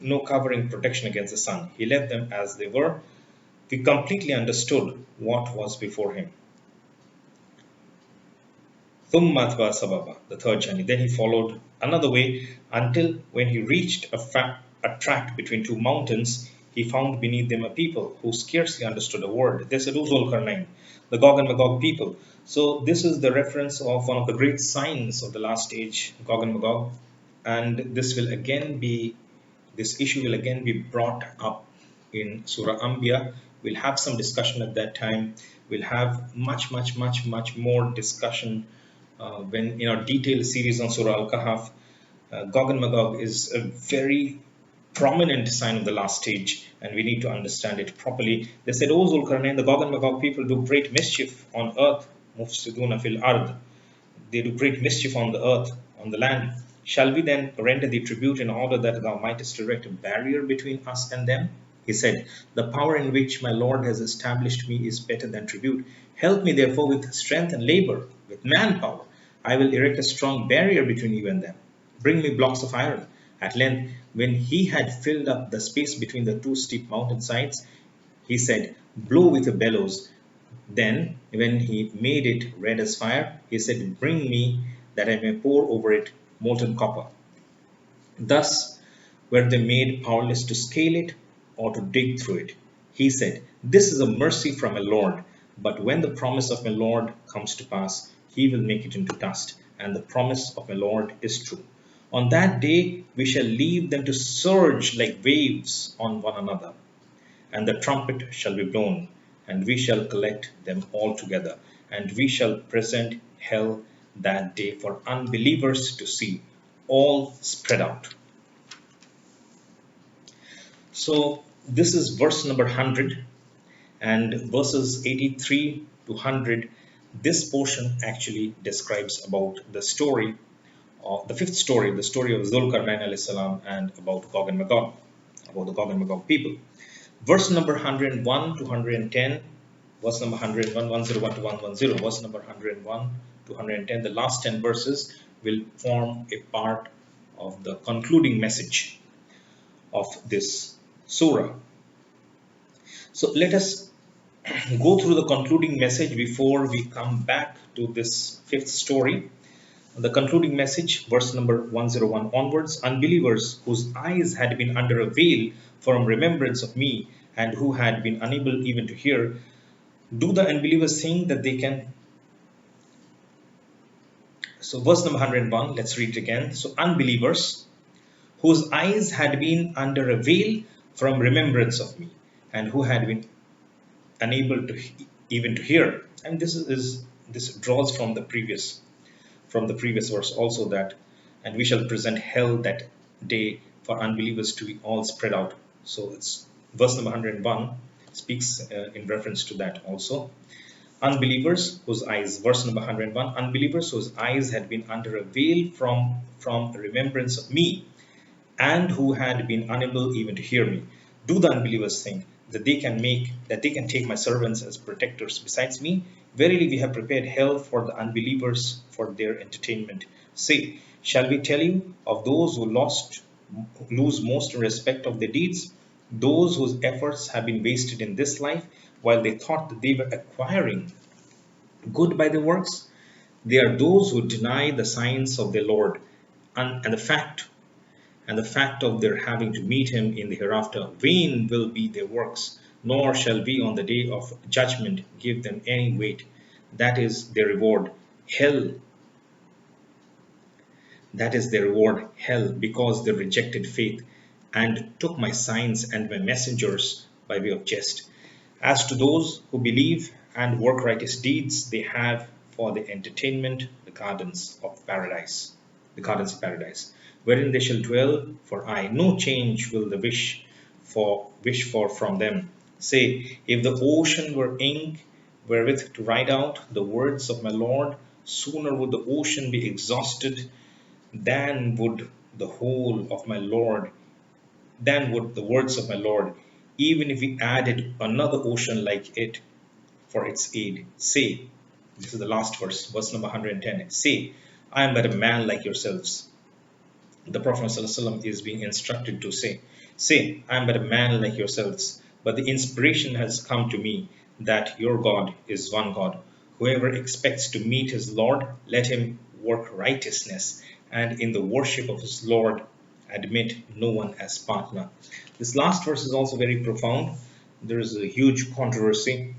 no covering protection against the sun. He left them as they were. We completely understood what was before him. Thummatva Sababa, the third journey. Then he followed another way until when he reached a tract between two mountains, he found beneath them a people who scarcely understood a word. They said, Uzul Karnain, the Gog and Magog people. So this is the reference of one of the great signs of the last age, Gog and Magog. And this issue will again be brought up in Surah Anbiya. We'll have some discussion at that time. We'll have much more discussion when in our detailed series on Surah Al-Kahf. Gog and Magog is a very prominent sign of the last stage, and we need to understand it properly. They said, O Zulkarnain, the Gog and Magog people do great mischief on earth, mufsiduna fil ard. They do great mischief on the earth, on the land. Shall we then render thee tribute in order that thou mightest erect a barrier between us and them? He said, the power in which my Lord has established me is better than tribute. Help me therefore with strength and labor, with manpower. I will erect a strong barrier between you and them. Bring me blocks of iron. At length, when he had filled up the space between the two steep mountain sides, he said, blow with your bellows. Then, when he made it red as fire, he said, bring me that I may pour over it molten copper. Thus were they made powerless to scale it or to dig through it. He said, this is a mercy from my Lord, but when the promise of my Lord comes to pass, he will make it into dust, and the promise of my Lord is true. On that day we shall leave them to surge like waves on one another, and the trumpet shall be blown, and we shall collect them all together, and we shall present hell that day for unbelievers to see, all spread out. So, this is verse number 100, and verses 83 to 100. This portion actually describes about the story of the fifth story, the story of Zulkarnain alayhi salam, and about Gog and Magog, about the Gog and Magog people. Verse number 101 to 110, verse number 101, 101 to 110, verse number 101 to 110, the last 10 verses will form a part of the concluding message of this surah. So let us go through the concluding message before we come back to this fifth story. The concluding message, verse number 101 onwards, unbelievers whose eyes had been under a veil from remembrance of me and who had been unable even to hear, do the unbelievers think that they can? So, verse number 101, let's read it again. So, unbelievers whose eyes had been under a veil from remembrance of me and who had been unable to even to hear. And this draws from the previous verse also, that and we shall present hell that day for unbelievers to be all spread out. So it's verse number 101 speaks in reference to that also. Unbelievers whose eyes, verse number 101, unbelievers whose eyes had been under a veil from remembrance of me and who had been unable even to hear me. Do the unbelievers think that they can take my servants as protectors besides me? Verily we have prepared hell for the unbelievers for their entertainment. Say, shall we tell you of those who lose most in respect of their deeds? Those whose efforts have been wasted in this life while they thought that they were acquiring good by their works? They are those who deny the signs of their Lord and the fact of their having to meet him in the hereafter. Vain will be their works, nor shall we on the day of judgment give them any weight. That is their reward, hell. That is their reward, hell, because they rejected faith and took my signs and my messengers by way of jest. As to those who believe and work righteous deeds, they have for the entertainment the gardens of paradise, the gardens of paradise, wherein they shall dwell for aye. No change will the wish for from them. Say, if the ocean were ink wherewith to write out the words of my Lord, sooner would the ocean be exhausted than would the whole of my Lord, than would the words of my Lord, even if we added another ocean like it for its aid. Say, this is the last verse, verse number 110. Say, I am but a man like yourselves. The Prophet ﷺ is being instructed to say, I am but a man like yourselves, but the inspiration has come to me that your God is one God. Whoever expects to meet his Lord, let him work righteousness, and in the worship of his Lord, admit no one as partner. This last verse is also very profound. There is a huge controversy.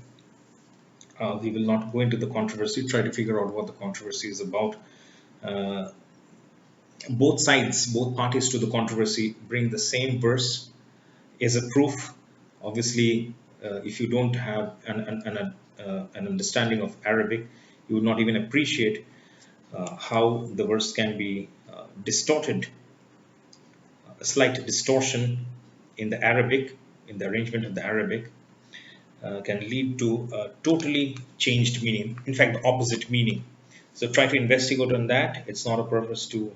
We will not go into the controversy, try to figure out what the controversy is about. Uh, both sides, both parties to the controversy bring the same verse as a proof. Obviously, if you don't have an understanding of Arabic, you would not even appreciate how the verse can be distorted. A slight distortion in the Arabic, in the arrangement of the Arabic, can lead to a totally changed meaning, in fact, the opposite meaning. So try to investigate on that. It's not a purpose to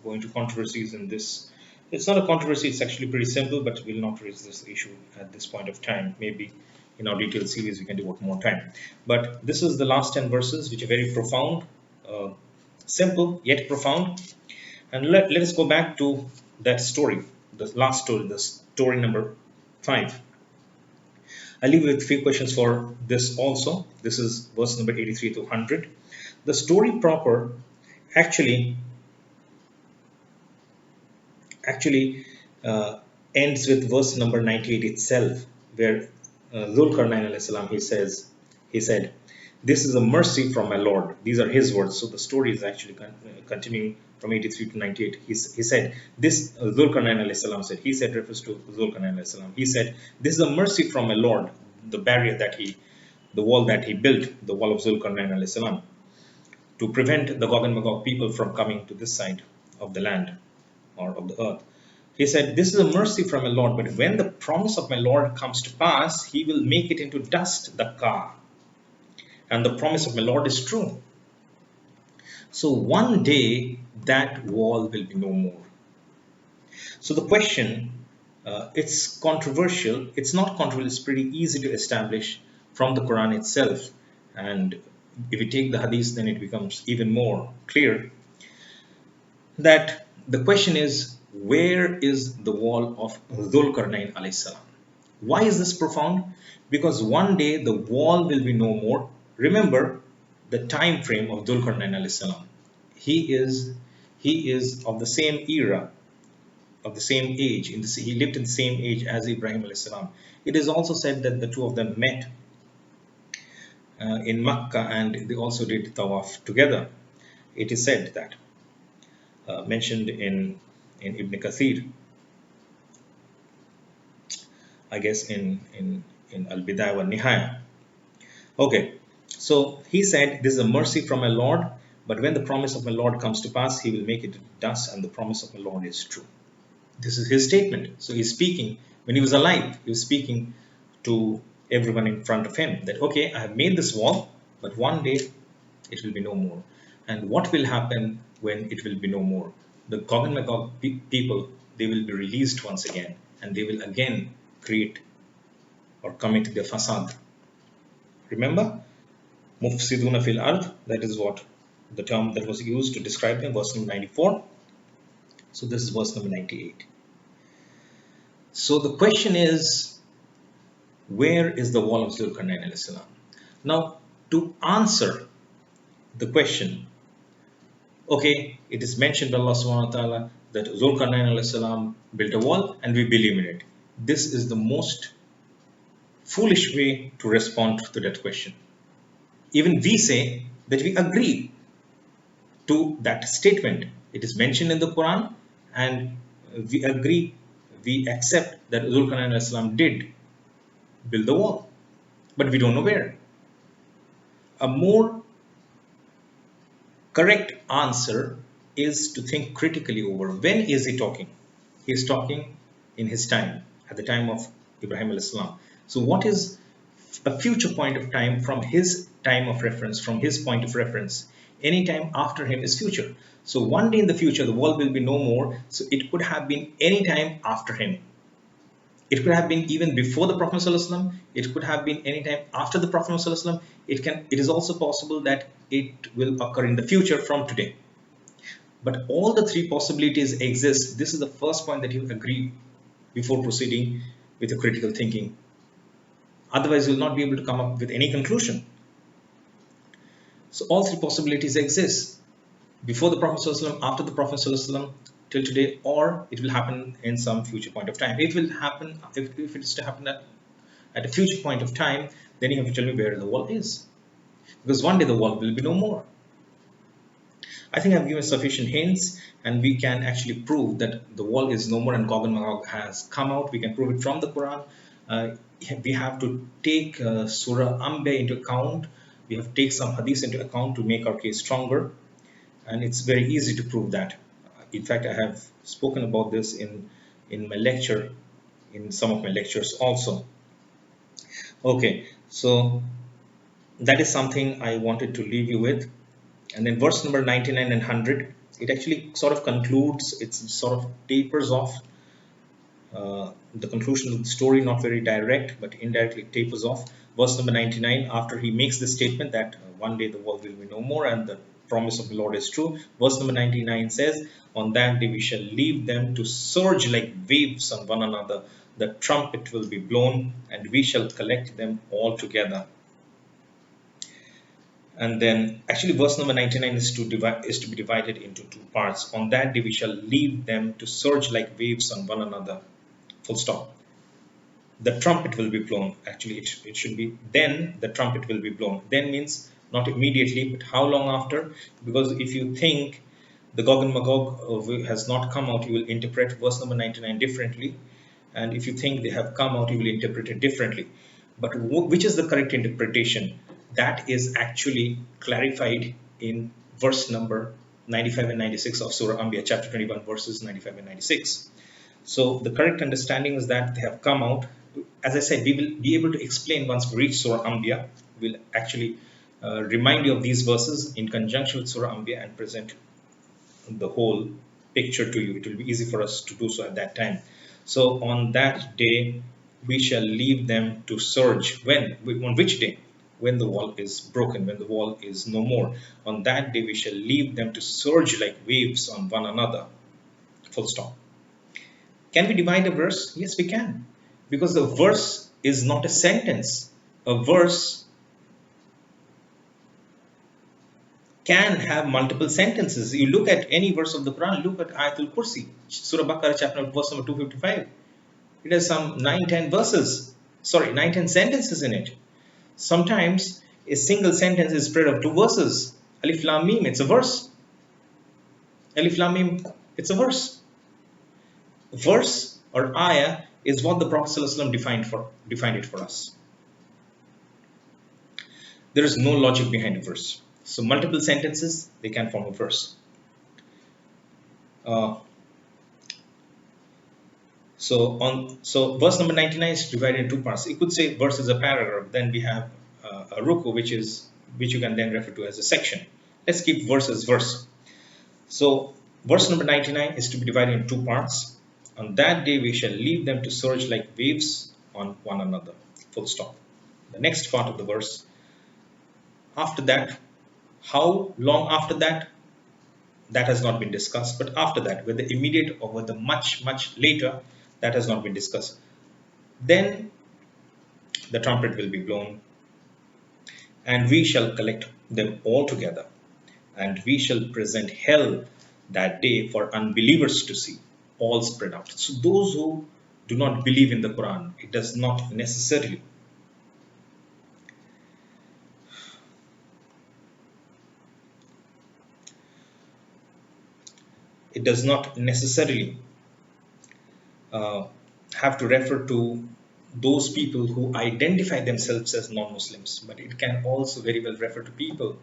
go into controversies in this. It's not a controversy, it's actually pretty simple, but we'll not raise this issue at this point of time. Maybe in our detailed series we can devote more time. But this is the last 10 verses, which are very profound, uh, simple yet profound. And let us go back to that story, the last story, the story number 5. I'll leave you with a few questions for this also. This is verse number 83 to 100. The story proper actually actually uh, ends with verse number 98 itself, where Dhul-Qarnain alayhi salam, he said, this is a mercy from my Lord. These are his words. So the story is actually continuing from 83 to 98. He said, this Dhul-Qarnain alayhi salam said, he said, refers to Dhul-Qarnain alayhi salam. He said, this is a mercy from my Lord, the barrier that the wall that he built, the wall of Dhul-Qarnain alayhi salam, to prevent the Gog and Magog people from coming to this side of the land or of the earth. He said, this is a mercy from my Lord, but when the promise of my Lord comes to pass, he will make it into dust, the Kahf. And the promise of my Lord is true. So one day that wall will be no more. So the question, it's controversial. It's not controversial. It's pretty easy to establish from the Quran itself. And if you take the hadith, then it becomes even more clear that the question is, where is the wall of Dhul-Qarnain alayhi salam? Why is this profound? Because one day the wall will be no more. Remember the time frame of Dhul-Qarnain alayhi salam. He is of the same era, of the same age. He lived in the same age as Ibrahim alayhi salam. It is also said that the two of them met in Makkah and they also did Tawaf together. It is said that mentioned in Ibn Kathir, I guess in Al-Bidayah wa Nihaya. Okay, so he said, this is a mercy from my Lord, but when the promise of my Lord comes to pass, he will make it dust, and the promise of my Lord is true. This is his statement. So he's speaking, when he was alive, he was speaking to everyone in front of him that, okay, I have made this wall, but one day it will be no more. And what will happen when it will be no more? The Gog and Magog people, they will be released once again, and they will again create or commit the fasad. Remember, mufsiduna fil ard, that is what the term that was used to describe them, verse number 94. So this is verse number 98. So the question is, where is the wall of Dhul-Qarnain alayhi salam? Now, to answer the question, okay, it is mentioned by Allah subhanahu wa ta'ala that Dhul-Qarnain alayhi salam built a wall and we believe in it. This is the most foolish way to respond to that question. Even we say that we agree to that statement. It is mentioned in the Quran and we agree, we accept that Dhul-Qarnain alayhi salam did build the wall, but we don't know where. A more correct answer is to think critically over when is he talking. He is talking in his time, at the time of Ibrahim al-Islam. So what is a future point of time from his time of reference, from his point of reference? Any time after him is future. So one day in the future the world will be no more, so it could have been any time after him. It could have been even before the Prophet ﷺ. It could have been any time after the Prophet ﷺ. It is also possible that it will occur in the future from today. But all the three possibilities exist. This is the first point that you agree before proceeding with your critical thinking. Otherwise, you'll not be able to come up with any conclusion. So all three possibilities exist. Before the Prophet ﷺ, after the Prophet ﷺ, till today, or it will happen in some future point of time. It will happen, if it is to happen at a future point of time, then you have to tell me where the world is. Because one day the world will be no more. I think I've given sufficient hints, and we can actually prove that the world is no more and Gog and Magog has come out. We can prove it from the Quran. Uh, we have to take Surah Anbiya into account. We have to take some hadith into account to make our case stronger. And it's very easy to prove that. In fact, I have spoken about this in my lecture, in some of my lectures also. Okay, so that is something I wanted to leave you with. And then verse number 99 and 100, it actually sort of concludes, it sort of tapers off the conclusion of the story, not very direct, but indirectly tapers off. Verse number 99, after he makes the statement that one day the world will be no more and the promise of the Lord is true. Verse number 99 says, on that day we shall leave them to surge like waves on one another. The trumpet will be blown and we shall collect them all together. And then actually verse number 99 is to be divided into two parts. On that day we shall leave them to surge like waves on one another. Full stop. The trumpet will be blown. Actually it should be then the trumpet will be blown. Then means not immediately, but how long after? Because if you think the Gog and Magog has not come out, you will interpret verse number 99 differently. And if you think they have come out, you will interpret it differently. But which is the correct interpretation? That is actually clarified in verse number 95 and 96 of Surah Anbiya, chapter 21, verses 95 and 96. So the correct understanding is that they have come out. As I said, we will be able to explain once we reach Surah Anbiya. We'll actually remind you of these verses in conjunction with Surah Anbiya and present the whole picture to you. It will be easy for us to do so at that time. So on that day, we shall leave them to surge. When? On which day? When the wall is broken, when the wall is no more. On that day, we shall leave them to surge like waves on one another. Full stop. Can we divide a verse? Yes, we can. Because the verse is not a sentence. A verse can have multiple sentences. You look at any verse of the Quran, look at Ayatul Kursi, Surah Baqarah, chapter verse number 255. It has some 9-10 verses, 9-10 sentences in it. Sometimes a single sentence is spread of two verses. Alif Lam Mim, it's a verse. Alif Lam Mim, it's a verse. Verse or ayah is what the Prophet ﷺ defined it for us. There is no logic behind a verse. So multiple sentences, they can form a verse. So verse number 99 is divided in two parts. You could say verse is a paragraph. Then we have a ruku, which you can then refer to as a section. Let's keep verse as verse. So verse number 99 is to be divided in two parts. On that day we shall leave them to surge like waves on one another. Full stop. The next part of the verse. After that, how long after that? That has not been discussed. But after that, whether immediate or whether much, much later, that has not been discussed. Then the trumpet will be blown, and we shall collect them all together, and we shall present hell that day for unbelievers to see, all spread out. So those who do not believe in the Quran, it does not necessarily have to refer to those people who identify themselves as non-Muslims, but it can also very well refer to people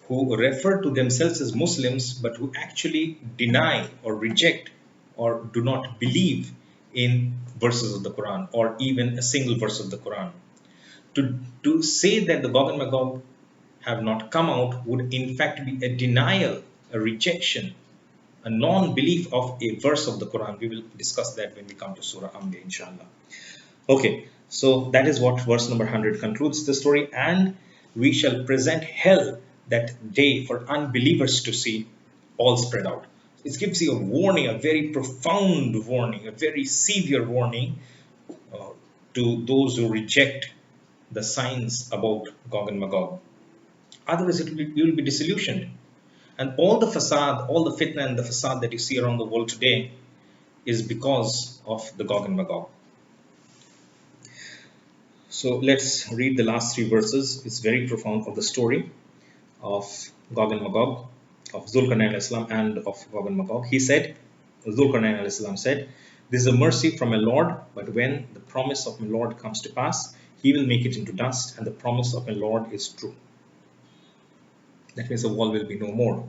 who refer to themselves as Muslims but who actually deny or reject or do not believe in verses of the Quran or even a single verse of the Quran. To say that the Gog and Magog have not come out would in fact be a denial, a rejection, a non-belief of a verse of the Quran. We will discuss that when we come to Surah Anbiya, inshallah. Okay, so that is what verse number 100 concludes the story. And we shall present hell that day for unbelievers to see, all spread out. It gives you a warning, a very profound warning, a very severe warning uh, to those who reject the signs about Gog and Magog. Otherwise, you will be disillusioned. And all the fasad, all the fitna and the fasad that you see around the world today is because of the Gog and Magog. So let's read the last three verses. It's very profound of the story of Gog and Magog, of Zulkarnain al-Islam and of Gog and Magog. He said, Zulkarnain al-Islam said, "This is a mercy from my Lord, but when the promise of my Lord comes to pass, he will make it into dust, and the promise of my Lord is true." That means the wall will be no more.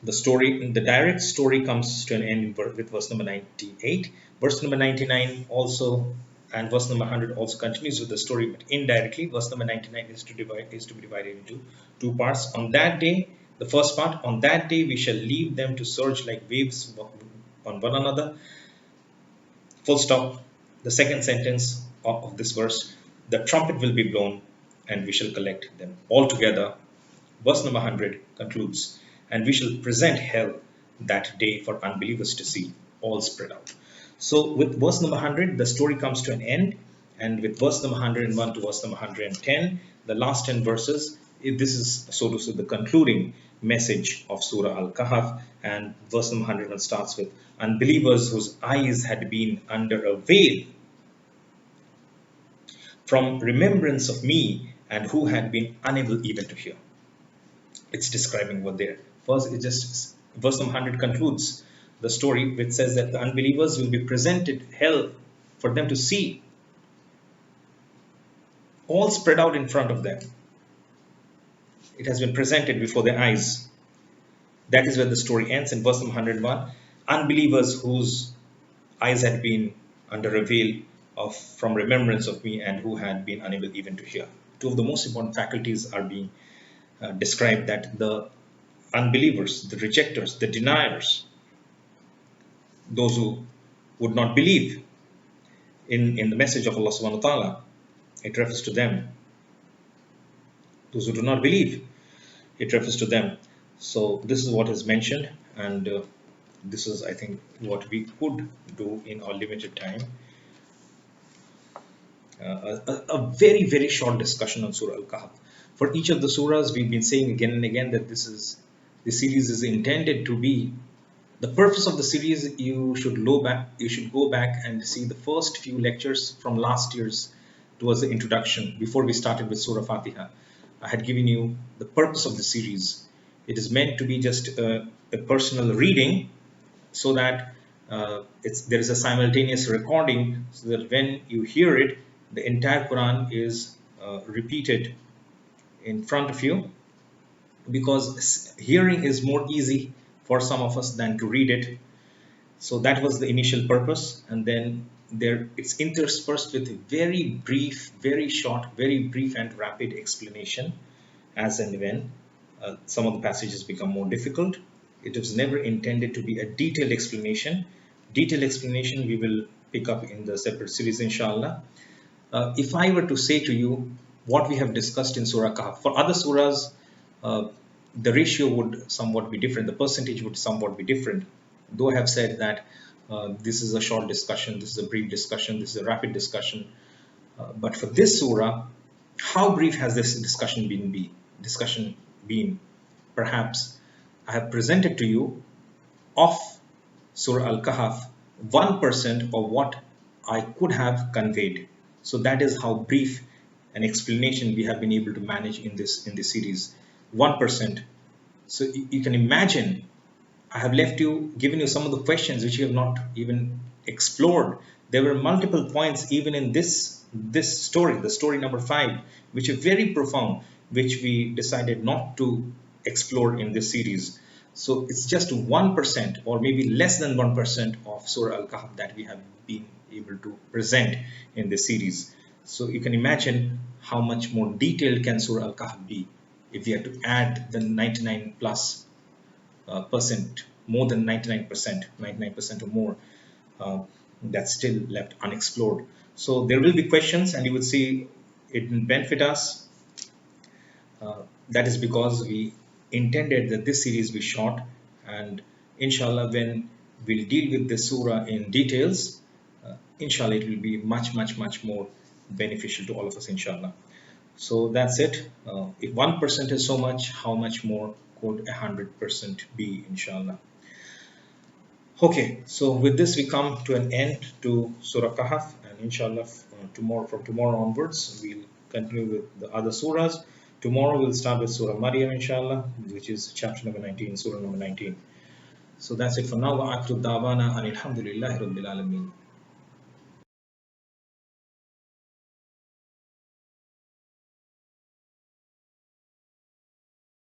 The direct story comes to an end with verse number 98. Verse number 99 also and verse number 100 also continues with the story, but indirectly. Verse number 99 is to be divided into two parts. On that day, the first part, on that day we shall leave them to surge like waves on one another. Full stop. The second sentence of this verse, the trumpet will be blown and we shall collect them all together. Verse number 100 concludes, and we shall present hell that day for unbelievers to see, all spread out. So with verse number 100, the story comes to an end. And with verse number 101 to verse number 110, the last 10 verses, this is, so to say, the concluding message of Surah Al-Kahf. And verse number 101 starts with, unbelievers whose eyes had been under a veil from remembrance of me and who had been unable even to hear. It's describing what there. First, it just verse 100 concludes the story, which says that the unbelievers will be presented hell for them to see, all spread out in front of them. It has been presented before their eyes. That is where the story ends in verse 101. Unbelievers whose eyes had been under a veil of from remembrance of me and who had been unable even to hear. Two of the most important faculties are being described, that the unbelievers, the rejectors, the deniers, those who would not believe in the message of Allah subhanahu wa ta'ala, it refers to them. Those who do not believe, it refers to them. So this is what is mentioned, and this is, I think, what we could do in our limited time. A very, very short discussion on Surah Al-Kahf. For each of the surahs, we've been saying again and again that this series is intended to be the purpose of the series. You should go back and see the first few lectures from last year's towards the introduction. Before we started with Surah Fatiha, I had given you the purpose of the series. It is meant to be just a personal reading, so that there is a simultaneous recording, so that when you hear it, the entire Quran is repeated in front of you, because hearing is more easy for some of us than to read it. So that was the initial purpose, and then it's interspersed with very brief, very short, very brief and rapid explanation as and when some of the passages become more difficult. It was never intended to be a detailed explanation. Detailed explanation we will pick up in the separate series, inshallah. If I were to say to you what we have discussed in Surah Kahf, for other surahs, the ratio would somewhat be different, the percentage would somewhat be different. Though I have said that this is a short discussion, this is a brief discussion, this is a rapid discussion. But for this surah, how brief has this discussion been? Perhaps I have presented to you of Surah Al-Kahf 1% of what I could have conveyed. So that is how brief an explanation we have been able to manage in this series. 1%. So you can imagine, I have given you some of the questions which you have not even explored, There were multiple points even in this story, the story number 5, which are very profound, which we decided not to explore in this series. So it's just 1% or maybe less than 1% of Surah Al-Kahf that we have been able to present in this series. So you can imagine how much more detailed can Surah Al-Kahf be if we had to add the 99 plus percent, more than 99%, 99% or more, uh, that's still left unexplored. So there will be questions, and you would see it will benefit us. That is because we intended that this series be short, and inshallah, when we'll deal with the surah in details, inshallah, it will be much, much, much more beneficial to all of us, inshallah. So that's it. If 1% is so much, how much more could 100% be, inshallah? Okay, so with this we come to an end to Surah Kahf, and inshallah tomorrow, from tomorrow onwards we'll continue with the other surahs. Tomorrow we'll start with Surah Maryam, inshallah, which is chapter number 19, surah number 19. So that's it for now. Wa akhiru da'wana and alhamdulillahi rabbil alameen.